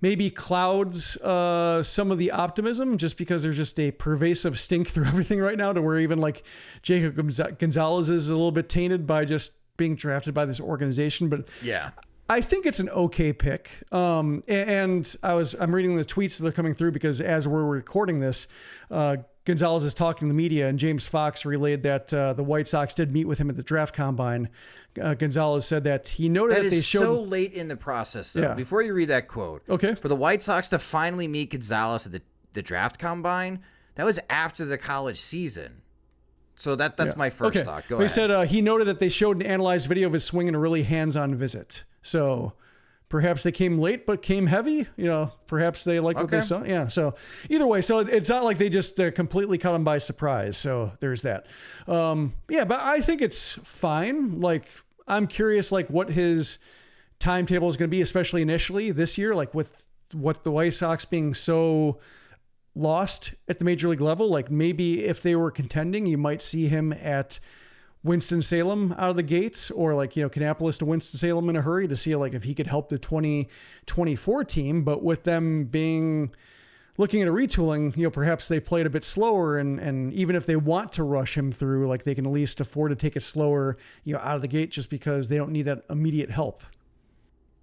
maybe clouds some of the optimism just because there's just a pervasive stink through everything right now to where even like Jacob Gonzalez is a little bit tainted by just being drafted by this organization. But yeah, I think it's an okay pick. And I'm reading the tweets that are coming through because as we're recording this, Gonzalez is talking to the media, and James Fox relayed that the White Sox did meet with him at the draft combine. Gonzalez said that he noted that they showed so late in the process, though. Yeah. Before you read that quote, Okay. for the White Sox to finally meet Gonzalez at the draft combine, that was after the college season. So that's my first thought. Go ahead. He said he noted that they showed an analyzed video of his swing in a really hands-on visit. So perhaps they came late, but came heavy. Perhaps they liked what they saw. Yeah. So either way, so it's not like they just completely caught him by surprise. So there's that. But I think it's fine. Like, I'm curious, like, what his timetable is going to be, especially initially this year, like with what the White Sox being so lost at the major league level. Like, maybe if they were contending, you might see him at Winston-Salem out of the gates, or like, Kannapolis to Winston-Salem in a hurry to see like if he could help the 2024 team. But with them looking at a retooling, perhaps they played a bit slower, and even if they want to rush him through, like, they can at least afford to take it slower, out of the gate, just because they don't need that immediate help.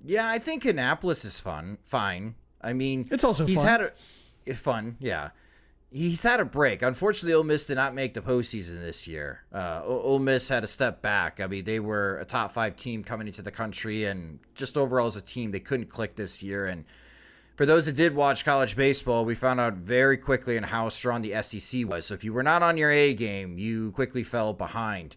Yeah, I think Kannapolis is fine. I mean, it's also fun. Yeah. He's had a break. Unfortunately, Ole Miss did not make the postseason this year. Ole Miss had a step back. I mean, they were a top 5 team coming into the country, and just overall as a team, they couldn't click this year. And for those that did watch college baseball, we found out very quickly on how strong the SEC was. So if you were not on your A game, you quickly fell behind.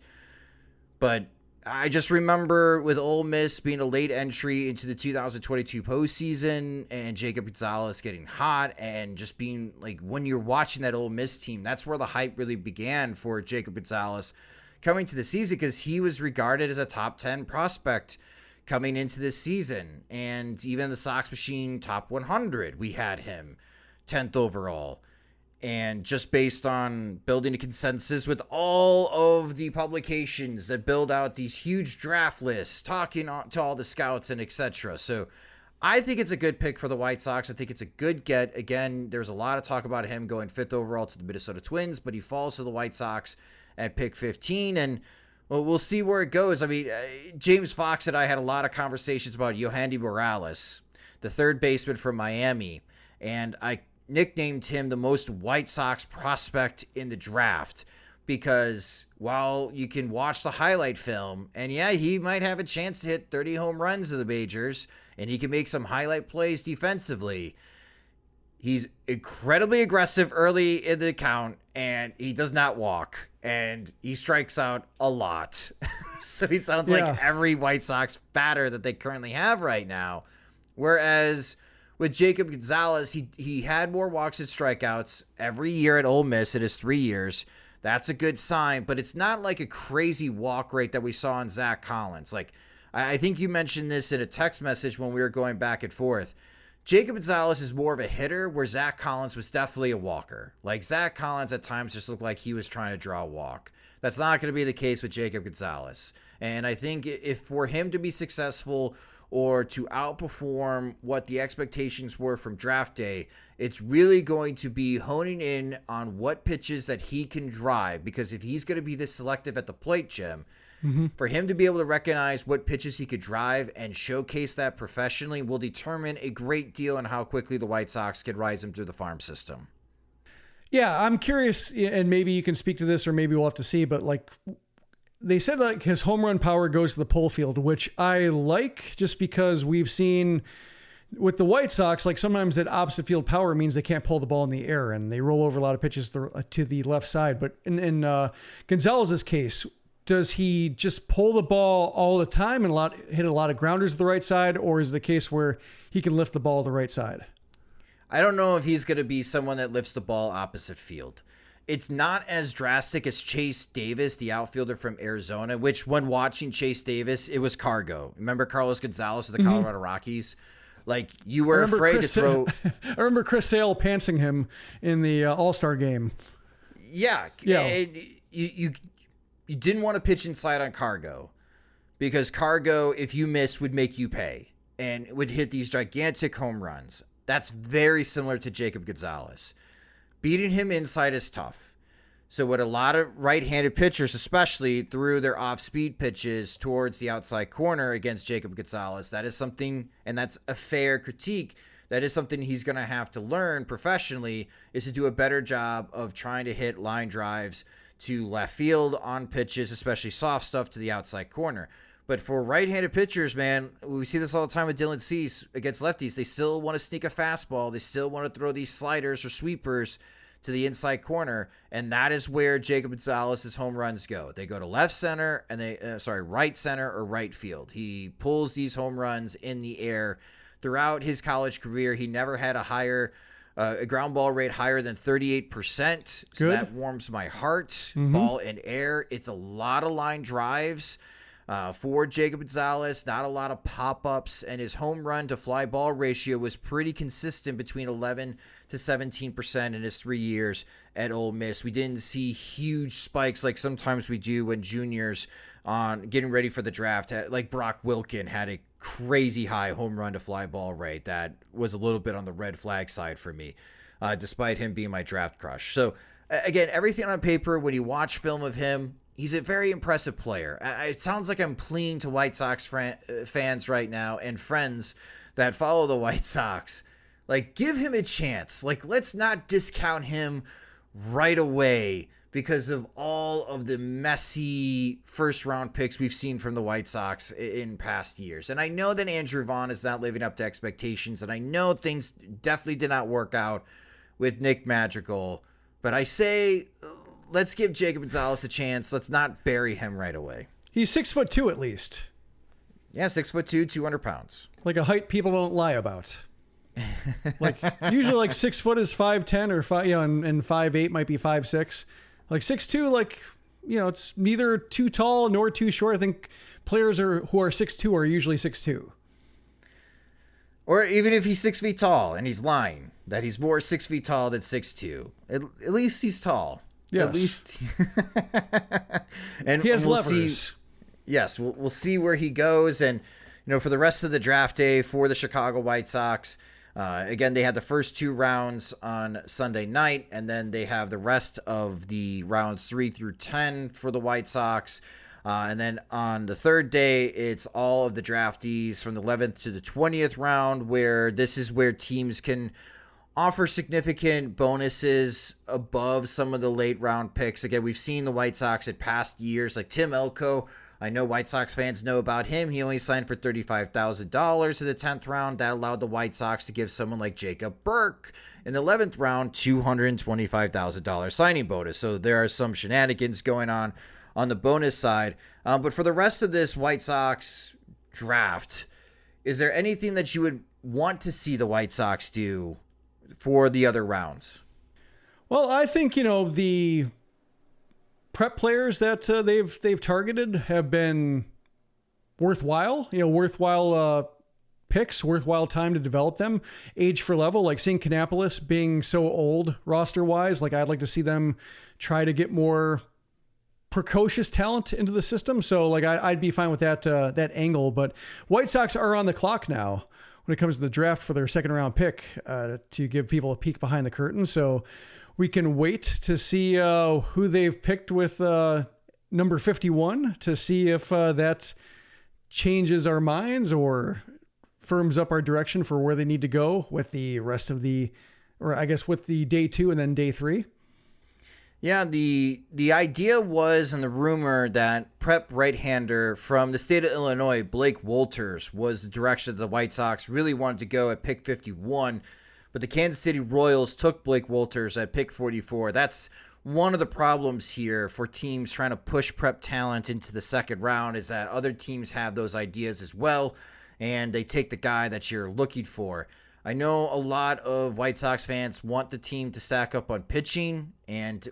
But I just remember with Ole Miss being a late entry into the 2022 postseason, and Jacob Gonzalez getting hot, and just being like, when you're watching that Ole Miss team, that's where the hype really began for Jacob Gonzalez coming to the season, because he was regarded as a top 10 prospect coming into this season. And even the Sox Machine top 100, we had him 10th overall. And just based on building a consensus with all of the publications that build out these huge draft lists, talking to all the scouts and etc. So I think it's a good pick for the White Sox. I think it's a good get. Again, there's a lot of talk about him going 5th overall to the Minnesota Twins, but he falls to the White Sox at pick 15. And well, we'll see where it goes. I mean, James Fox and I had a lot of conversations about Yohandy Morales, the third baseman from Miami. And I nicknamed him the most White Sox prospect in the draft, because while you can watch the highlight film, and yeah, he might have a chance to hit 30 home runs in the majors, and he can make some highlight plays defensively, he's incredibly aggressive early in the count, and he does not walk, and he strikes out a lot. So he sounds like every White Sox batter that they currently have right now. Whereas with Jacob Gonzalez, he had more walks and strikeouts every year at Ole Miss in his 3 years. That's a good sign, but it's not like a crazy walk rate that we saw in Zach Collins. Like, I think you mentioned this in a text message when we were going back and forth. Jacob Gonzalez is more of a hitter, where Zach Collins was definitely a walker. Like, Zach Collins at times just looked like he was trying to draw a walk. That's not going to be the case with Jacob Gonzalez. And I think if for him to be successful, or to outperform what the expectations were from draft day, it's really going to be honing in on what pitches that he can drive. Because if he's going to be this selective at the plate, Jim, for him to be able to recognize what pitches he could drive and showcase that professionally will determine a great deal on how quickly the White Sox could rise him through the farm system. Yeah, I'm curious, and maybe you can speak to this, or maybe we'll have to see, but like, they said like his home run power goes to the pull field, which I like, just because we've seen with the White Sox, like, sometimes that opposite field power means they can't pull the ball in the air, and they roll over a lot of pitches to the left side. But in Gonzalez's case, does he just pull the ball all the time and hit a lot of grounders to the right side, or is it the case where he can lift the ball to the right side? I don't know if he's going to be someone that lifts the ball opposite field. It's not as drastic as Chase Davis, the outfielder from Arizona, which when watching Chase Davis, it was cargo. Remember Carlos Gonzalez of the Colorado Rockies? Like, you were afraid to throw. I remember Chris Sale pantsing him in the All-Star game. Yeah. You didn't want to pitch inside on cargo, because cargo, if you missed, would make you pay and would hit these gigantic home runs. That's very similar to Jacob Gonzalez. Beating him inside is tough. So what a lot of right-handed pitchers especially threw their off-speed pitches towards the outside corner against Jacob Gonzalez, that is something, and that's a fair critique, that is something he's going to have to learn professionally, is to do a better job of trying to hit line drives to left field on pitches, especially soft stuff to the outside corner. But for right-handed pitchers, man, we see this all the time with Dylan Cease against lefties. They still want to sneak a fastball. They still want to throw these sliders or sweepers to the inside corner, and that is where Jacob Gonzalez's home runs go. They go to left center and right center or right field. He pulls these home runs in the air. Throughout his college career, he never had a ground ball rate higher than 38%. So Good. that warms my heart. Ball in air. It's a lot of line drives for Jacob Gonzalez, not a lot of pop-ups, and his home run to fly ball ratio was pretty consistent between 11 to 17% in his 3 years at Ole Miss. We didn't see huge spikes like sometimes we do when juniors on getting ready for the draft, like Brock Wilken had a crazy high home run to fly ball rate that was a little bit on the red flag side for me, despite him being my draft crush. So again, everything on paper, when you watch film of him, he's a very impressive player. It sounds like I'm pleading to White Sox fans right now and friends that follow the White Sox. Like, give him a chance. Like, let's not discount him right away because of all of the messy first-round picks we've seen from the White Sox in past years. And I know that Andrew Vaughn is not living up to expectations, and I know things definitely did not work out with Nick Madrigal. But I say, let's give Jacob Gonzalez a chance. Let's not bury him right away. He's 6'2" at least. Yeah, 6'2", 200 pounds. Like a height people don't lie about. Like usually like 6 foot is 5'10" or 5, and 5'8" might be 5'6". Like 6'2", like, it's neither too tall nor too short. I think players who are 6'2" are usually 6'2". Or even if he's 6 feet tall and he's lying that he's more 6 feet tall than 6'2", at least he's tall. Yes. At least. And he has we'll levers. See, yes, we'll see where he goes. And, for the rest of the draft day for the Chicago White Sox, again, they had the first 2 rounds on Sunday night, and then they have the rest of the rounds 3 through 10 for the White Sox. And then on the third day, it's all of the draftees from the 11th to the 20th round, where this is where teams can offer significant bonuses above some of the late round picks. Again, we've seen the White Sox in past years, like Tim Elko. I know White Sox fans know about him. He only signed for $35,000 in the 10th round. That allowed the White Sox to give someone like Jacob Burke in the 11th round $225,000 signing bonus. So there are some shenanigans going on the bonus side. But for the rest of this White Sox draft, is there anything that you would want to see the White Sox do for the other rounds? Well, I think, the prep players that they've targeted have been worthwhile, worthwhile picks, worthwhile time to develop them. Age for level, like seeing Kannapolis being so old roster wise, like I'd like to see them try to get more precocious talent into the system. So like I'd be fine with that angle, but White Sox are on the clock now when it comes to the draft for their second round pick, to give people a peek behind the curtain. So we can wait to see who they've picked with number 51 to see if that changes our minds or firms up our direction for where they need to go with the rest of with the day 2 and then day 3. Yeah, the idea was, and the rumor, that prep right-hander from the state of Illinois, Blake Wolters, was the direction that the White Sox really wanted to go at pick 51. But the Kansas City Royals took Blake Wolters at pick 44. That's one of the problems here for teams trying to push prep talent into the second round, is that other teams have those ideas as well, and they take the guy that you're looking for. I know a lot of White Sox fans want the team to stack up on pitching and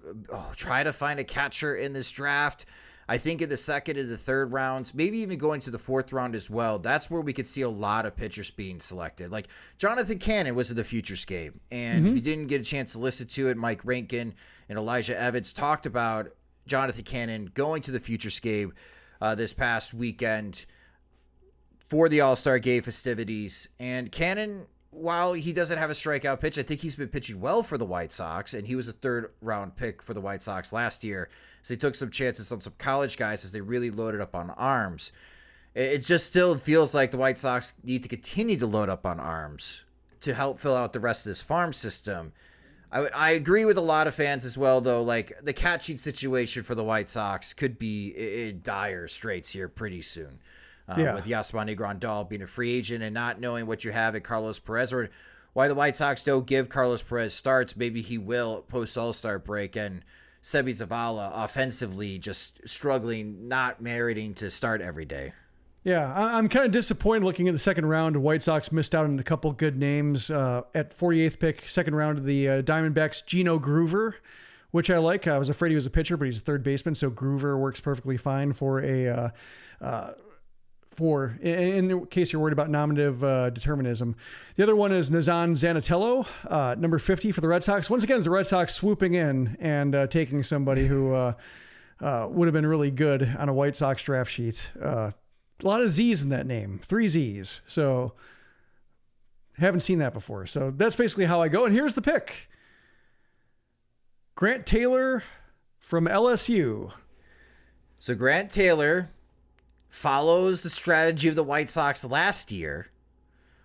try to find a catcher in this draft. I think in the second and the third rounds, maybe even going to the fourth round as well, that's where we could see a lot of pitchers being selected. Like Jonathan Cannon was in the Futures game, and if you didn't get a chance to listen to it, Mike Rankin and Elijah Evans talked about Jonathan Cannon going to the Futures game this past weekend for the All-Star Game festivities. And Cannon, while he doesn't have a strikeout pitch, I think he's been pitching well for the White Sox, and he was a third-round pick for the White Sox last year. So they took some chances on some college guys as they really loaded up on arms. It just still feels like the White Sox need to continue to load up on arms to help fill out the rest of this farm system. I agree with a lot of fans as well, though. Like, the catching situation for the White Sox could be in dire straits here pretty soon. With Yasmani Grandal being a free agent and not knowing what you have at Carlos Perez, or why the White Sox don't give Carlos Perez starts. Maybe he will post All-Star break, and Sebi Zavala offensively just struggling, not meriting to start every day. Yeah, I'm kind of disappointed looking at the second round. White Sox missed out on a couple good names. At 48th pick, second round of the Diamondbacks, Gino Groover, which I like. I was afraid he was a pitcher, but he's a third baseman, so Groover works perfectly fine for in case you're worried about nominative determinism. The other one is Nazan Zanatello, number 50 for the Red Sox. Once again, it's the Red Sox swooping in and taking somebody who would have been really good on a White Sox draft sheet. A lot of Z's in that name, 3 Z's. So haven't seen that before. So that's basically how I go. And here's the pick. Grant Taylor from LSU. So Grant Taylor follows the strategy of the White Sox last year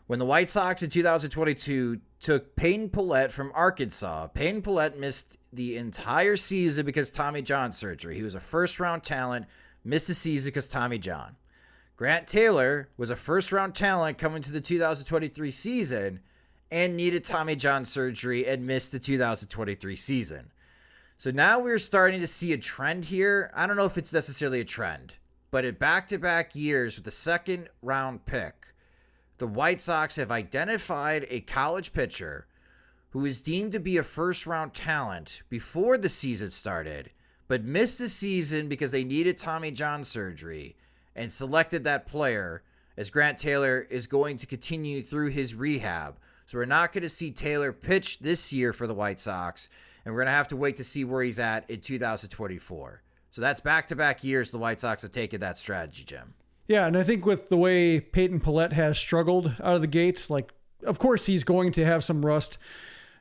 when the White Sox in 2022 took Peyton Pallette from Arkansas. Peyton Pallette missed the entire season because Tommy John surgery. He was a first-round talent, missed the season because Tommy John. Grant Taylor was a first-round talent coming to the 2023 season and needed Tommy John surgery and missed the 2023 season. So now we're starting to see a trend here. I don't know if it's necessarily a trend, but in back-to-back years with the second-round pick, the White Sox have identified a college pitcher who is deemed to be a first-round talent before the season started, but missed the season because they needed Tommy John surgery, and selected that player, as Grant Taylor is going to continue through his rehab. So we're not going to see Taylor pitch this year for the White Sox, and we're going to have to wait to see where he's at in 2024. So that's back-to-back years the White Sox have taken that strategy, Jim. Yeah, and I think with the way Peyton Pallette has struggled out of the gates, like, of course he's going to have some rust,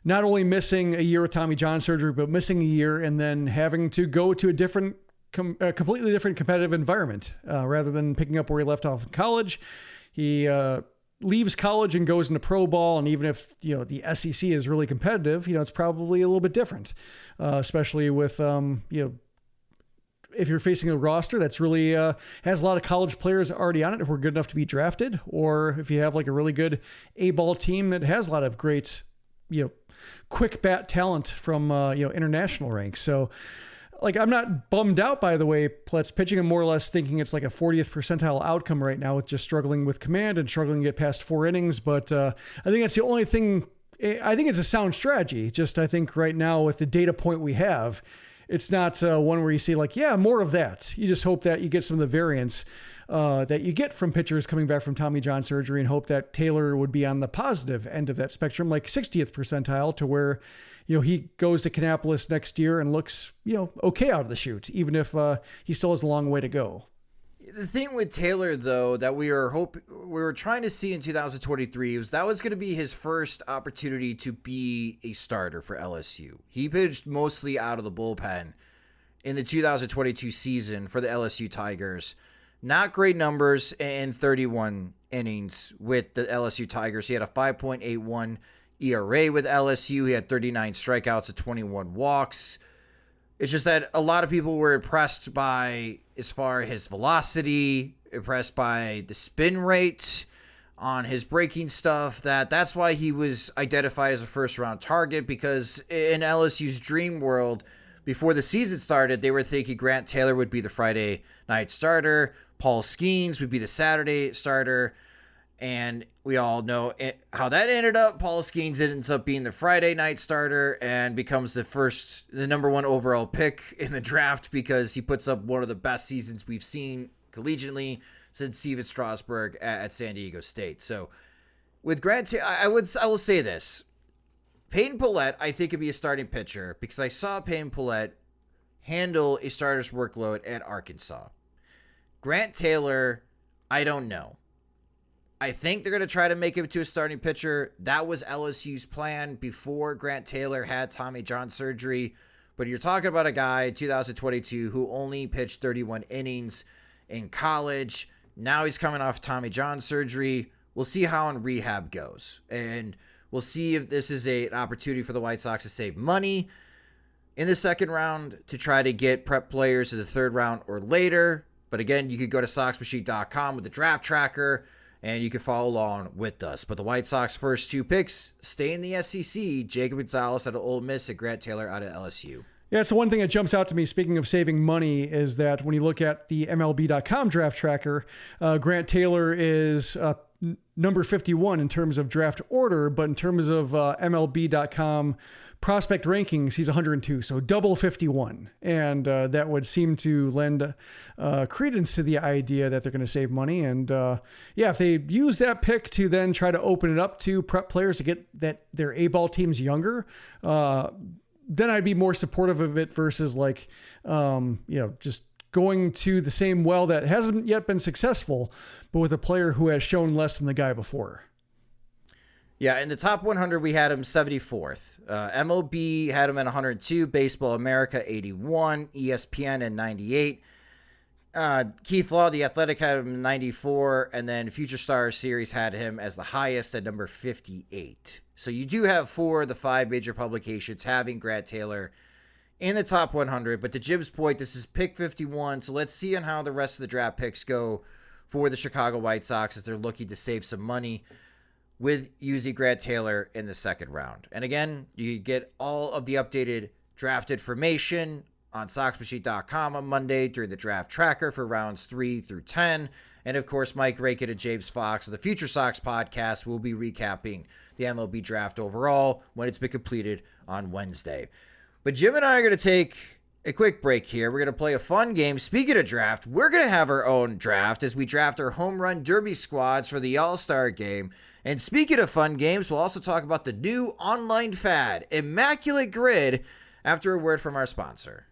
not only missing a year with Tommy John surgery, but missing a year and then having to go to a completely different competitive environment rather than picking up where he left off in college. He leaves college and goes into pro ball. And even if, the SEC is really competitive, it's probably a little bit different, especially with, if you're facing a roster that's really has a lot of college players already on it who are good enough to be drafted, or if you have like a really good A-ball team that has a lot of great, quick bat talent from, international ranks. So, like, I'm not bummed out by the way Pallette's pitching. I'm more or less thinking it's like a 40th percentile outcome right now with just struggling with command and struggling to get past 4 innings. But I think that's the only thing. I think it's a sound strategy. Just I think right now with the data point we have, it's not one where you see like, yeah, more of that. You just hope that you get some of the variance that you get from pitchers coming back from Tommy John surgery, and hope that Taylor would be on the positive end of that spectrum, like 60th percentile, to where, he goes to Kannapolis next year and looks, okay out of the chute, even if he still has a long way to go. The thing with Taylor, though, that we were trying to see in 2023 was that was going to be his first opportunity to be a starter for LSU. He pitched mostly out of the bullpen in the 2022 season for the LSU Tigers. Not great numbers in 31 innings with the LSU Tigers. He had a 5.81 ERA with LSU. He had 39 strikeouts and 21 walks. It's just that a lot of people were impressed by, as far as his velocity, impressed by the spin rate on his breaking stuff. That's why he was identified as a first-round target, because in LSU's dream world, before the season started, they were thinking Grant Taylor would be the Friday night starter, Paul Skeens would be the Saturday starter, and we all know how that ended up. Paul Skeens ends up being the Friday night starter and becomes the number 1 overall pick in the draft, because he puts up one of the best seasons we've seen collegiately since Steven Strasburg at San Diego State. So with Grant, I will say this. Peyton Pallette, I think, could be a starting pitcher, because I saw Peyton Pallette handle a starter's workload at Arkansas. Grant Taylor, I don't know. I think they're going to try to make him to a starting pitcher. That was LSU's plan before Grant Taylor had Tommy John surgery. But you're talking about a guy in 2022 who only pitched 31 innings in college. Now he's coming off Tommy John surgery. We'll see how in rehab goes. And We'll see if this is an opportunity for the White Sox to save money in the second round to try to get prep players in the third round or later. But again, you could go to SoxMachine.com with the draft tracker, and you can follow along with us. But the White Sox first 2 picks stay in the SEC. Jacob Gonzalez out of Ole Miss and Grant Taylor out of LSU. Yeah, so one thing that jumps out to me, speaking of saving money, is that when you look at the MLB.com draft tracker, Grant Taylor is number 51 in terms of draft order, but in terms of MLB.com prospect rankings, he's 102, so double 51. And that would seem to lend credence to the idea that they're going to save money. And if they use that pick to then try to open it up to prep players to get their A-ball teams younger, then I'd be more supportive of it versus just going to the same well that hasn't yet been successful, but with a player who has shown less than the guy before. Yeah, in the top 100, we had him 74th. MLB had him at 102, Baseball America 81, ESPN at 98. Keith Law, The Athletic, had him 94, and then Future Stars Series had him as the highest at number 58. So you do have 4 of the 5 major publications having Grant Taylor in the top 100. But to Jim's point, this is pick 51, so let's see on how the rest of the draft picks go for the Chicago White Sox as they're looking to save some money with using Grant Taylor in the second round. And again, you get all of the updated draft information on SoxMachine.com on Monday during the draft tracker for rounds 3 through 10. And of course, Mike Rankin and James Fox of the Future Sox podcast will be recapping the MLB draft overall when it's been completed on Wednesday. But Jim and I are going to take a quick break here. We're going to play a fun game. Speaking of draft, we're going to have our own draft as we draft our home run derby squads for the All-Star game. And speaking of fun games, we'll also talk about the new online fad, Immaculate Grid, after a word from our sponsor.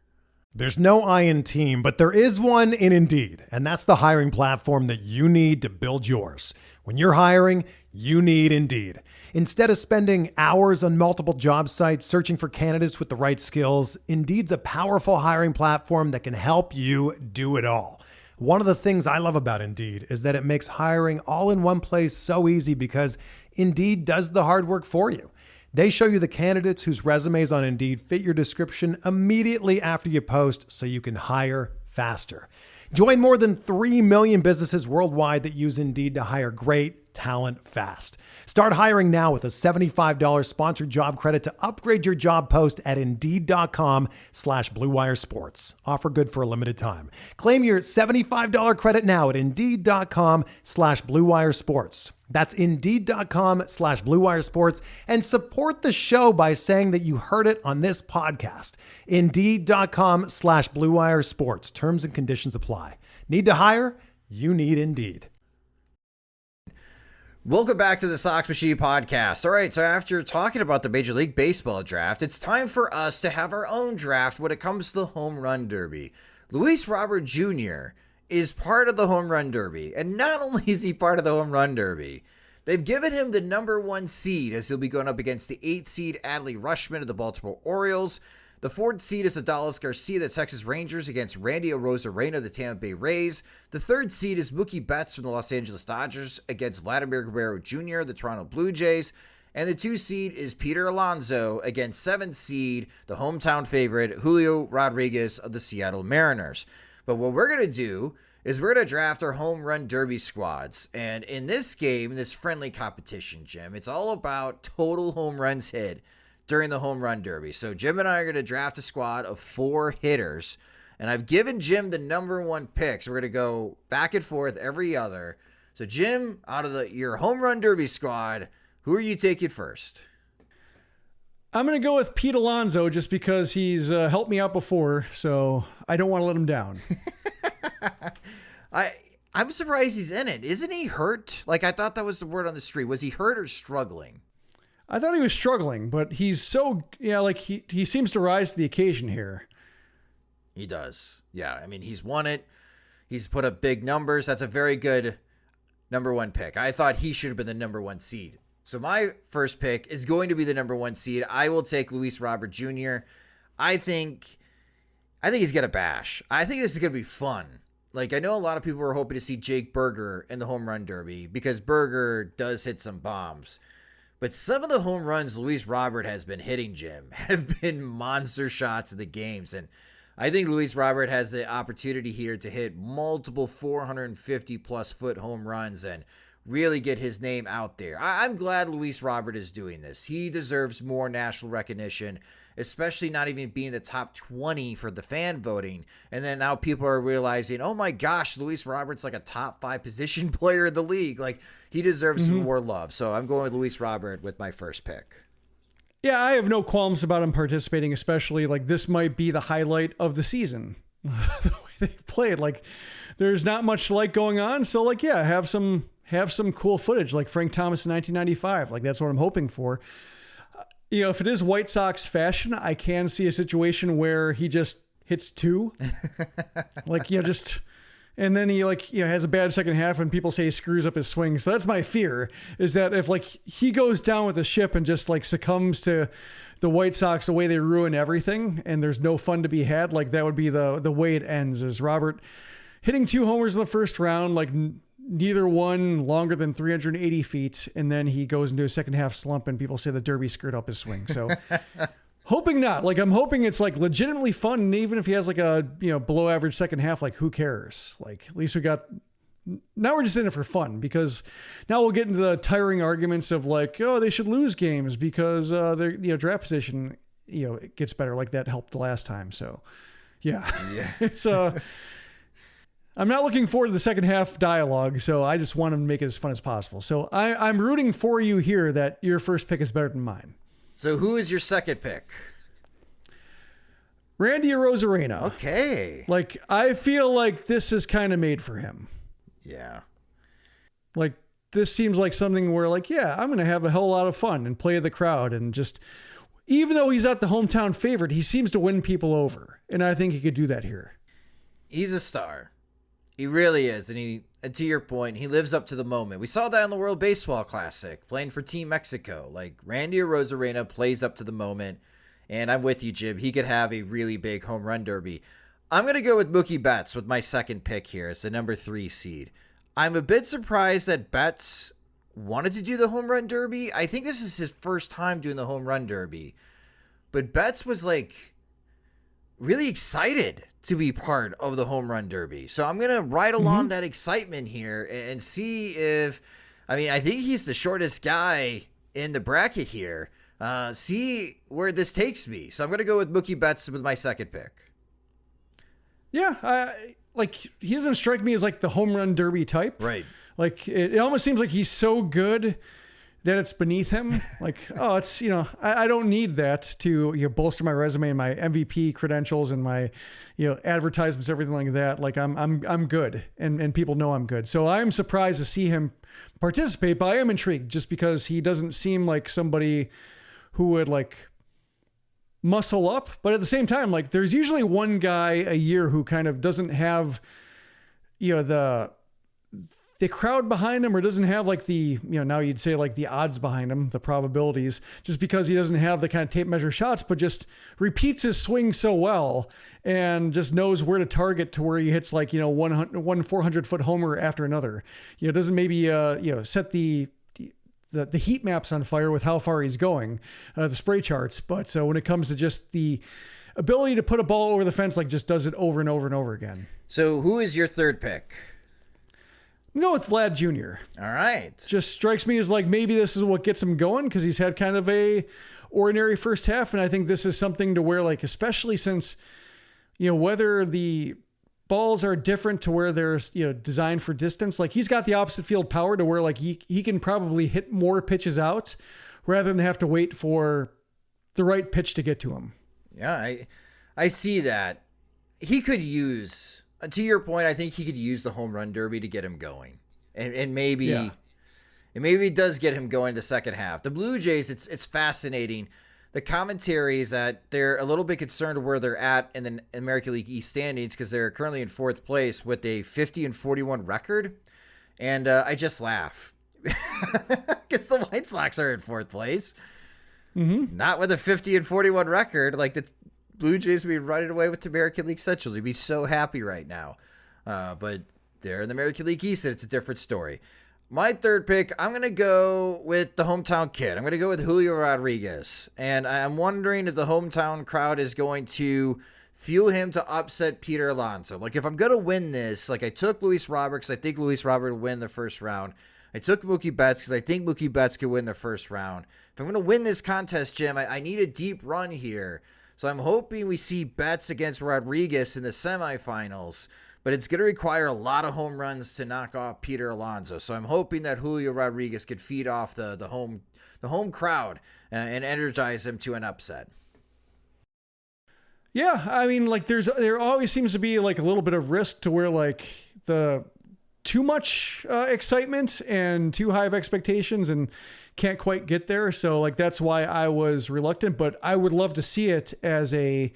There's no I in team, but there is one in Indeed, and that's the hiring platform that you need to build yours. When you're hiring, you need Indeed. Instead of spending hours on multiple job sites searching for candidates with the right skills, Indeed's a powerful hiring platform that can help you do it all. One of the things I love about Indeed is that it makes hiring all in one place so easy because Indeed does the hard work for you. They show you the candidates whose resumes on Indeed fit your description immediately after you post so you can hire faster. Join more than 3 million businesses worldwide that use Indeed to hire great talent fast. Start hiring now with a $75 sponsored job credit to upgrade your job post at Indeed.com/Blue Wire Sports. Offer good for a limited time. Claim your $75 credit now at Indeed.com/Blue Wire Sports. That's Indeed.com/Blue Wire Sports, and support the show by saying that you heard it on this podcast. Indeed.com/Blue Wire Sports. Terms and conditions apply. Need to hire? You need Indeed. Welcome back to the Sox Machine podcast. All right, so after talking about the Major League Baseball draft, it's time for us to have our own draft when it comes to the Home Run Derby. Luis Robert Jr. is part of the Home Run Derby, and not only is he part of the Home Run Derby, they've given him the number 1 seed as he'll be going up against the 8th seed Adley Rutschman of the Baltimore Orioles. The 4th seed is Adolis Garcia of the Texas Rangers against Randy Arozarena of the Tampa Bay Rays. The 3rd seed is Mookie Betts from the Los Angeles Dodgers against Vladimir Guerrero Jr. of the Toronto Blue Jays. And the 2 seed is Peter Alonso against 7th seed, the hometown favorite, Julio Rodriguez of the Seattle Mariners. But what we're going to do is we're going to draft our home run derby squads. And in this game, this friendly competition, Jim, it's all about total home runs hit during the home run derby. So Jim and I are going to draft a squad of 4 hitters. And I've given Jim the number 1 pick. So we're going to go back and forth every other. So Jim, out of your home run derby squad, who are you taking first? I'm going to go with Pete Alonso just because he's helped me out before. So I don't want to let him down. I'm surprised he's in it. Isn't he hurt? Like, I thought that was the word on the street. Was he hurt or struggling? I thought he was struggling, but he's so, he seems to rise to the occasion here. He does. Yeah. I mean, he's won it. He's put up big numbers. That's a very good number 1 pick. I thought he should have been the number 1 seed. So my first pick is going to be the number 1 seed. I will take Luis Robert Jr. I think he's going to bash. I think this is going to be fun. Like, I know a lot of people were hoping to see Jake Berger in the home run derby because Berger does hit some bombs. But some of the home runs Luis Robert has been hitting, Jim, have been monster shots in the games. And I think Luis Robert has the opportunity here to hit multiple 450-plus foot home runs and really get his name out there. I'm glad Luis Robert is doing this. He deserves more national recognition, especially not even being the top 20 for the fan voting. And then now people are realizing, oh my gosh, Luis Robert's like a top 5 position player in the league. Like, he deserves some more love. So I'm going with Luis Robert with my first pick. Yeah, I have no qualms about him participating, especially like this might be the highlight of the season. The way they played, like there's not much light going on. So like, yeah, have some cool footage like Frank Thomas in 1995. Like that's what I'm hoping for. If it is White Sox fashion, I can see a situation where he just hits 2, and then he has a bad second half and people say he screws up his swing. So that's my fear, is that if he goes down with the ship and just succumbs to the White Sox the way they ruin everything and there's no fun to be had, that would be the way it ends, is Robert hitting 2 homers in the first round, neither one longer than 380 feet. And then he goes into a second half slump and people say the Derby screwed up his swing. So hoping not. I'm hoping it's legitimately fun. And even if he has a below average second half, who cares? At least now we're just in it for fun, because now we'll get into the tiring arguments of they should lose games because their draft position, it gets better. That helped the last time. So yeah. It's I'm not looking forward to the second half dialogue, so I just want to make it as fun as possible. So I'm rooting for you here that your first pick is better than mine. So who is your second pick? Randy Arozarena. Okay. I feel like this is kind of made for him. Yeah. This seems like something where I'm going to have a hell lot of fun and play the crowd, and just, even though he's not the hometown favorite, he seems to win people over. And I think he could do that here. He's a star. He really is. And to your point, he lives up to the moment. We saw that in the World Baseball Classic, playing for Team Mexico. Randy Arozarena plays up to the moment. And I'm with you, Jim. He could have a really big home run derby. I'm going to go with Mookie Betts with my second pick here. It's the number 3 seed. I'm a bit surprised that Betts wanted to do the home run derby. I think this is his first time doing the home run derby. But Betts was really excited to be part of the home run derby. So I'm going to ride along that excitement here and see if, I think he's the shortest guy in the bracket here. See where this takes me. So I'm going to go with Mookie Betts with my second pick. Yeah. He doesn't strike me as the home run derby type. Right. It almost seems like he's so good that it's beneath him. It's, I don't need that to bolster my resume and my MVP credentials and my, advertisements, everything like that. I'm good, and people know I'm good. So I'm surprised to see him participate, but I am intrigued just because he doesn't seem like somebody who would muscle up. But at the same time, there's usually one guy a year who kind of doesn't have, the crowd behind him, or doesn't have now you'd say the odds behind him, the probabilities, just because he doesn't have the kind of tape measure shots, but just repeats his swing so well and just knows where to target to where he hits one 400-foot homer after another. Doesn't maybe set the heat maps on fire with how far he's going, the spray charts. But when it comes to just the ability to put a ball over the fence, just does it over and over and over again. So who is your third pick? I'm going with Vlad Jr. All right. Just strikes me as maybe this is what gets him going, because he's had kind of a ordinary first half. And I think this is something to where especially since, whether the balls are different to where they're, designed for distance, he's got the opposite field power to where he can probably hit more pitches out rather than have to wait for the right pitch to get to him. Yeah, I see that. He could use, to your point, I think he could use the home run derby to get him going. And maybe it does get him going the second half. The Blue Jays, it's fascinating. The commentary is that they're a little bit concerned where they're at in the American League East standings, because they're currently in 4th place with a 50-41 record. And I just laugh because the White Sox are in 4th place. Not with a 50-41 record. The Blue Jays would be running away with the American League Central. They'd be so happy right now. But they're in the American League East, and it's a different story. My third pick, I'm going to go with the hometown kid. I'm going to go with Julio Rodriguez. And I'm wondering if the hometown crowd is going to fuel him to upset Peter Alonso. Like, if I'm going to win this, like I took Luis Robert because I think Luis Robert will win the first round. I took Mookie Betts because I think Mookie Betts could win the first round. If I'm going to win this contest, Jim, I need a deep run here. So I'm hoping we see Betts against Rodriguez in the semifinals. But it's going to require a lot of home runs to knock off Peter Alonso. So I'm hoping that Julio Rodriguez could feed off the home crowd and energize them to an upset. Yeah, I mean, like there always seems to be like a little bit of risk to where like the too much excitement and too high of expectations and can't quite get there. So like that's why I was reluctant, but I would love to see it as a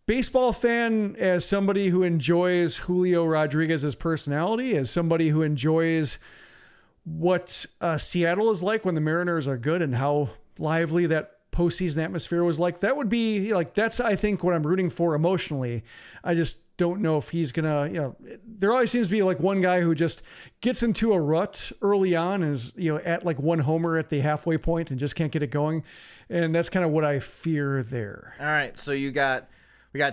baseball fan, as somebody who enjoys Julio Rodriguez's personality, as somebody who enjoys what Seattle is like when the Mariners are good and how lively that postseason atmosphere was like. That would be like, that's, I think, what I'm rooting for emotionally. I just don't know if he's gonna, there always seems to be like one guy who just gets into a rut early on, is, at like one homer at the halfway point and just can't get it going. And that's kind of what I fear there. All right. So we got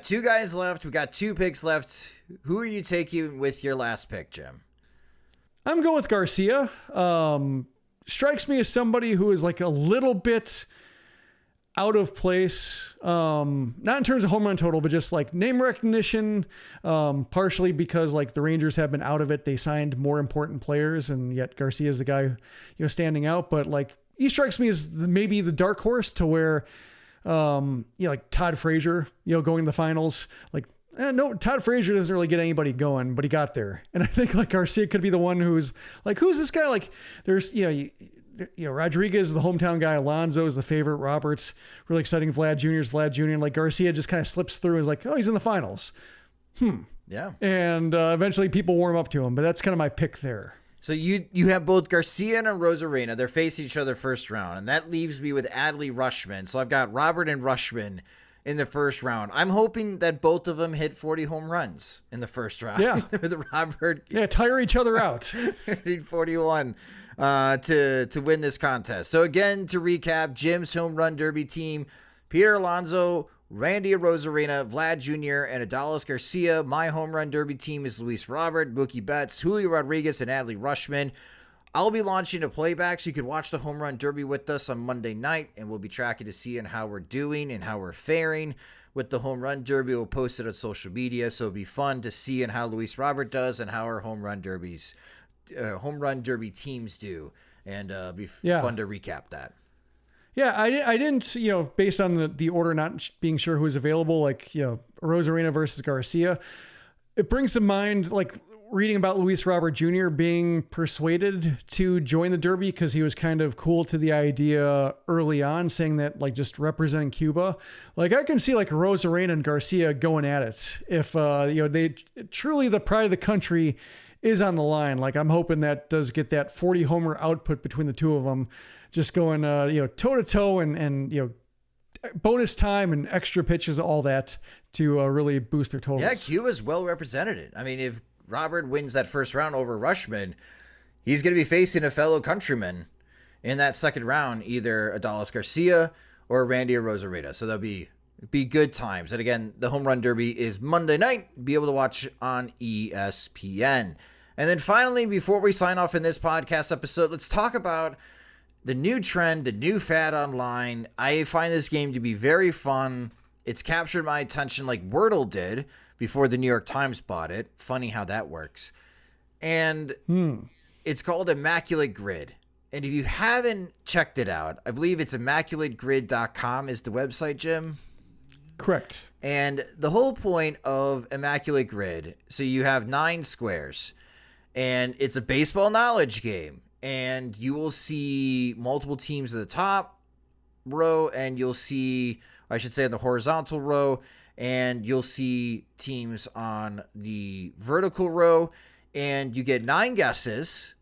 2 guys left. We got 2 picks left. Who are you taking with your last pick, Jim? I'm going with Garcia. Strikes me as somebody who is like a little bit out of place. Not in terms of home run total, but just like name recognition. Partially because like the Rangers have been out of it. They signed more important players, and yet Garcia is the guy, standing out. But like he strikes me as maybe the dark horse to where, like Todd Frazier, going to the finals, like, no, Todd Frazier doesn't really get anybody going, but he got there. And I think like Garcia could be the one who's like, who's this guy? Like there's, Rodriguez is the hometown guy. Alonso is the favorite. Roberts, really exciting. Vlad Jr. And like Garcia just kind of slips through and is like, oh, he's in the finals. Yeah. And eventually people warm up to him, but that's kind of my pick there. So you have both Garcia and Rosarena. They're facing each other first round, and that leaves me with Adley Rutschman. So I've got Robert and Rutschman in the first round. I'm hoping that both of them hit 40 home runs in the first round. Yeah. With Robert. Yeah, tire each other out. Need 41 to win this contest. So again, to recap, Jim's home run derby team: Peter Alonso, Randy Rosarena, Vlad Jr., and Adolis Garcia. My home run derby team is Luis Robert, Mookie Betts, Julio Rodriguez, and Adley Rutschman. I'll be launching a playback so you can watch the home run derby with us on Monday night, and we'll be tracking to see how we're doing and how we're faring with the home run derby. We'll post it on social media, so it'll be fun to see how Luis Robert does and how our home run derby teams do, and be fun to recap that. Yeah, I didn't, based on the order not being sure who was available, like, Rosarena versus Garcia, it brings to mind, like, reading about Luis Robert Jr. being persuaded to join the Derby because he was kind of cool to the idea early on, saying that, like, just representing Cuba. Like, I can see, like, Rosarena and Garcia going at it if, they truly, the pride of the country is on the line. Like, I'm hoping that does get that 40 homer output between the two of them, just going, toe to toe and bonus time and extra pitches, all that to really boost their totals. Yeah, Cuba's well represented. I mean, if Robert wins that first round over Rutschman, he's going to be facing a fellow countryman in that second round, either Adolis Garcia or Randy Rosarena. So that'll be good times. And again, the home run derby is Monday night. Be able to watch on ESPN. And then finally, before we sign off in this podcast episode, let's talk about the new trend, the new fad online. I find this game to be very fun. It's captured my attention like Wordle did before the New York Times bought it. Funny how that works. And it's called Immaculate Grid. And if you haven't checked it out, I believe it's immaculategrid.com is the website, Jim. Correct. And the whole point of Immaculate Grid, so you have 9 squares, and it's a baseball knowledge game. And you will see multiple teams at the top row, and you'll see, I should say, on the horizontal row, and you'll see teams on the vertical row, and you get 9 guesses.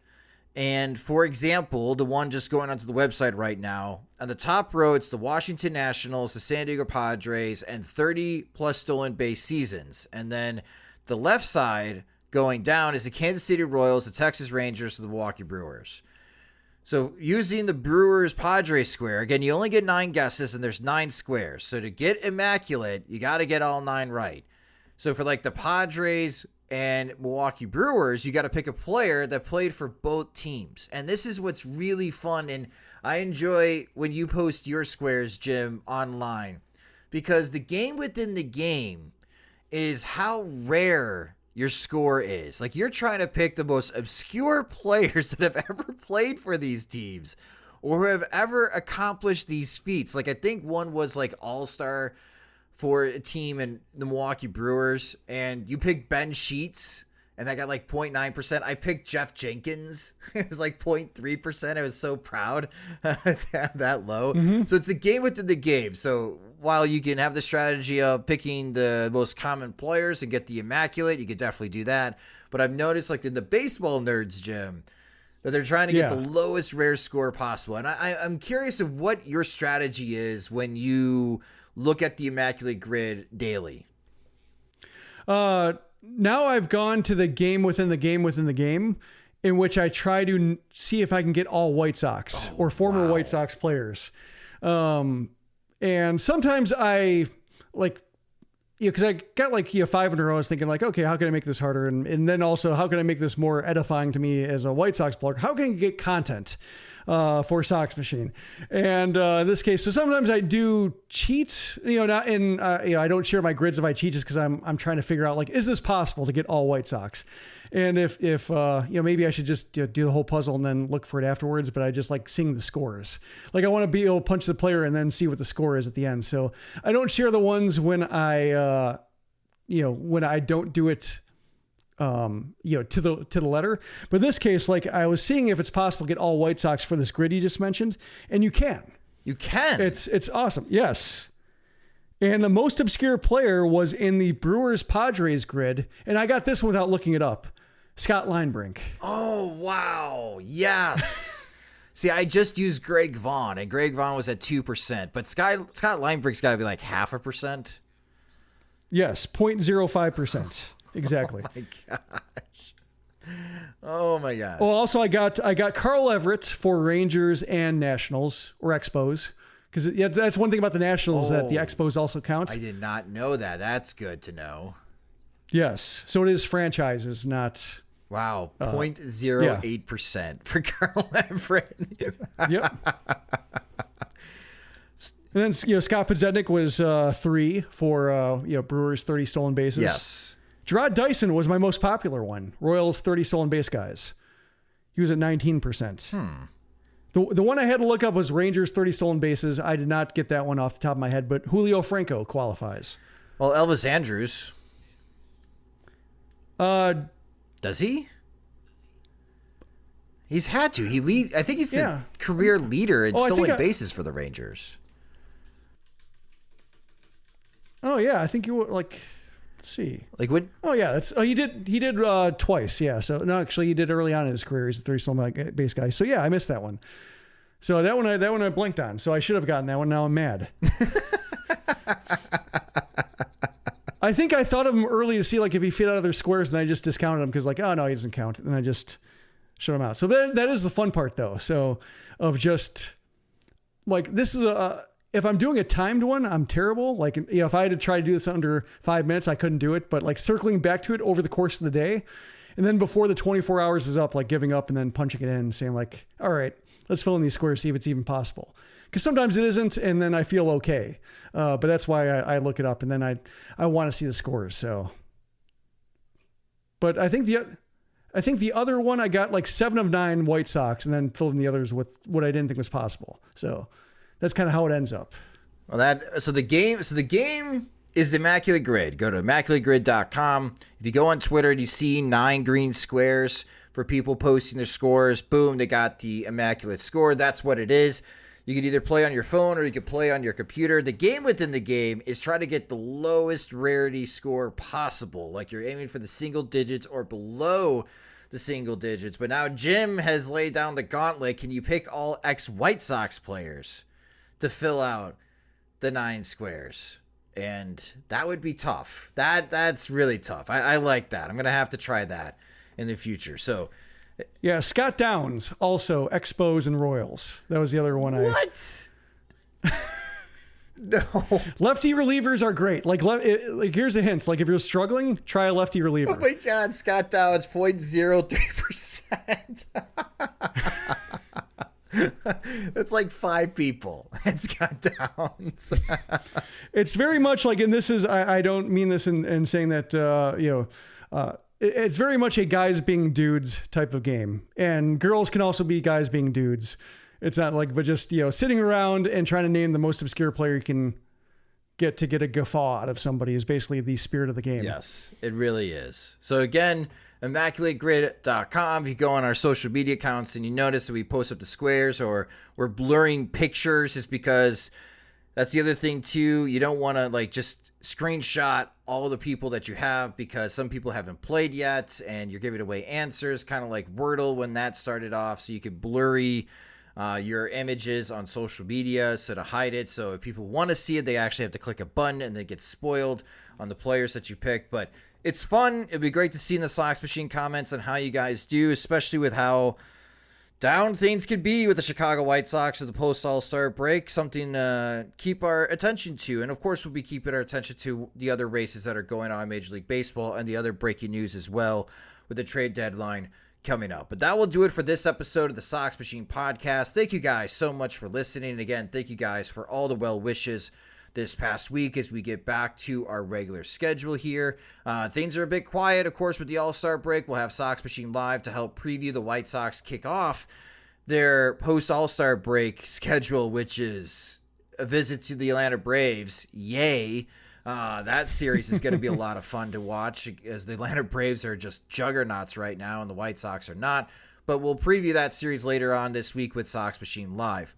And for example, the one just going onto the website right now, on the top row, it's the Washington Nationals, the San Diego Padres, and 30 plus stolen base seasons. And then the left side going down is the Kansas City Royals, the Texas Rangers, and the Milwaukee Brewers. So using the Brewers Padres square, again, you only get 9 guesses and there's 9 squares. So to get Immaculate, you got to get all 9 right. So for like the Padres and Milwaukee Brewers, you got to pick a player that played for both teams. And this is what's really fun. And I enjoy when you post your squares, Jim, online, because the game within the game is how rare your score is. Like, you're trying to pick the most obscure players that have ever played for these teams or who have ever accomplished these feats. Like, I think one was like all-star for a team in the Milwaukee Brewers, and you picked Ben Sheets, and that got like 0.9%. I picked Jeff Jenkins. It was like 0.3%. I was so proud to have that low. So it's the game within the game. So while you can have the strategy of picking the most common players and get the Immaculate, you could definitely do that. But I've noticed, like in the baseball nerds, Jim, that they're trying to get the lowest rare score possible. And I'm curious of what your strategy is when you look at the Immaculate Grid daily. Now I've gone to the game within the game within the game, in which I try to see if I can get all White Sox or former White Sox players. And sometimes I like, because I got like 5 in a row. I was thinking like, okay, how can I make this harder? And then also, how can I make this more edifying to me as a White Sox player? How can I get content for Sox Machine? And in this case, so sometimes I do cheat, not in, I don't share my grids if I cheat, just because I'm trying to figure out like, is this possible to get all White Sox? And if maybe I should just do the whole puzzle and then look for it afterwards, but I just like seeing the scores. Like, I want to be able to punch the player and then see what the score is at the end. So I don't share the ones when I don't do it, to the letter. But in this case, like, I was seeing if it's possible to get all White Sox for this grid you just mentioned, and you can. You can. It's awesome. Yes. And the most obscure player was in the Brewers Padres grid, and I got this one without looking it up. Scott Linebrink. Oh, wow. Yes. See, I just used Greg Vaughn, and Greg Vaughn was at 2%, but Scott Linebrink's got to be like 0.5%. Yes, 0.05%. Exactly. Oh my gosh. Oh my gosh. Well, also I got Carl Everett for Rangers and Nationals or Expos, because that's one thing about the Nationals, that the Expos also count. I did not know that. That's good to know. Yes. So it is franchises, not. Wow. 0.08% for Carl Everett. Yep. And then, Scott Podsednik was 3 for Brewers 30 stolen bases. Yes. Gerard Dyson was my most popular one. Royals 30 stolen base guys. He was at 19%. The one I had to look up was Rangers 30 stolen bases. I did not get that one off the top of my head, but Julio Franco qualifies. Well, Elvis Andrus. Does he? He's had to. I think he's the career leader in stolen bases for the Rangers. Oh yeah, I think you were like. Let's see. Like when? Oh yeah, he did twice. Yeah. So no, actually, he did early on in his career. He's a 30 stolen base guy. So yeah, I missed that one. So that one I blanked on. So I should have gotten that one. Now I'm mad. I think I thought of him early to see like if he fit out of their squares, and I just discounted him because like, oh no, he doesn't count, and I just shut him out. So that is the fun part though. So of just like, this is if I'm doing a timed one, I'm terrible. Like, if I had to try to do this under 5 minutes, I couldn't do it. But like circling back to it over the course of the day, and then before the 24 hours is up, like giving up and then punching it in and saying like, all right, let's fill in these squares, see if it's even possible. Because sometimes it isn't, and then I feel okay. But that's why I look it up, and then I want to see the scores. So, but I think the other one I got like 7 of 9 White Sox, and then filled in the others with what I didn't think was possible. So that's kind of how it ends up. Well, the game is the Immaculate Grid. Go to immaculategrid.com. If you go on Twitter and you see 9 green squares for people posting their scores, boom, they got the Immaculate score. That's what it is. You can either play on your phone or you can play on your computer. The game within the game is try to get the lowest rarity score possible. Like, you're aiming for the single digits or below the single digits. But now Jim has laid down the gauntlet. Can you pick all ex-White Sox players to fill out the 9 squares? and that would be tough. That's really tough. I like that. I'm going to have to try that in the future. So yeah, Scott Downs, also Expos and Royals. That was the other one. What? No. Lefty relievers are great. Like here's a hint. Like if you're struggling, try a lefty reliever. Oh my God, Scott Downs, 0.03%. That's like 5 people. And Scott Downs. It's very much like, and this is, I don't mean this in saying that, it's very much a guys being dudes type of game, and girls can also be guys being dudes. It's not like, but just, sitting around and trying to name the most obscure player you can get a guffaw out of somebody is basically the spirit of the game. Yes, it really is. So again, ImmaculateGrid.com. If you go on our social media accounts and you notice that we post up the squares or we're blurring pictures, is because that's the other thing too. You don't want to just screenshot all the people that you have, because some people haven't played yet and you're giving away answers, kind of like Wordle when that started off. So you could blurry your images on social media so to hide it. So if people want to see it, they actually have to click a button and they get spoiled on the players that you pick. But it's fun. It'd be great to see in the Sox Machine comments on how you guys do, especially with how down things could be with the Chicago White Sox at the post-All-Star break. Something to keep our attention to. And of course, we'll be keeping our attention to the other races that are going on in Major League Baseball and the other breaking news as well with the trade deadline coming up. But that will do it for this episode of the Sox Machine podcast. Thank you guys so much for listening. And again, thank you guys for all the well wishes this past week as we get back to our regular schedule here. Things are a bit quiet, of course, with the All-Star break. We'll have Sox Machine Live to help preview the White Sox kick off their post-All-Star break schedule, which is a visit to the Atlanta Braves. Yay. That series is going to be a lot of fun to watch, as the Atlanta Braves are just juggernauts right now and the White Sox are not. But we'll preview that series later on this week with Sox Machine Live.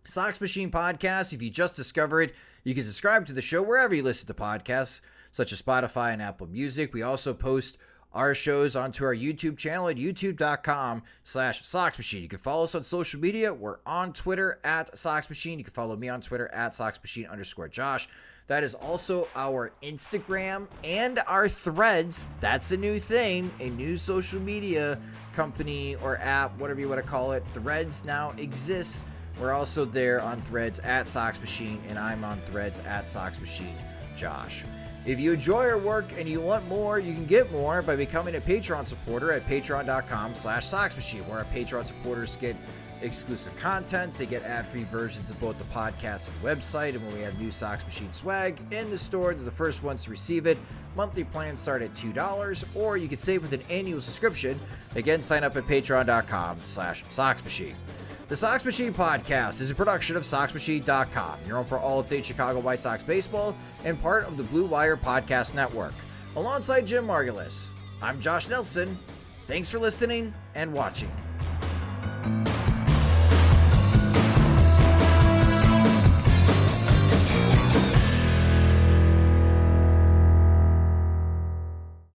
Sox Machine Podcast, if you just discover it, you can subscribe to the show wherever you listen to podcasts, such as Spotify and Apple Music. We also post our shows onto our YouTube channel at youtube.com/Sox Machine. You can follow us on social media. We're on Twitter at Sox Machine. You can follow me on Twitter at SoxMachine_Josh. That is also our Instagram and our Threads. That's a new thing, a new social media company or app, whatever you want to call it. Threads now exists. We're also there on Threads at Sox Machine, and I'm on Threads at Sox Machine Josh. If you enjoy our work and you want more, you can get more by becoming a Patreon supporter at patreon.com/Sox Machine, where our Patreon supporters get exclusive content. They get ad-free versions of both the podcast and website, and when we have new Sox Machine swag in the store, they're the first ones to receive it. Monthly plans start at $2, or you can save with an annual subscription. Again, sign up at patreon.com/Sox Machine. The Sox Machine Podcast is a production of SoxMachine.com, your home for all things Chicago White Sox baseball, and part of the Blue Wire Podcast Network. Alongside Jim Margulis, I'm Josh Nelson. Thanks for listening and watching.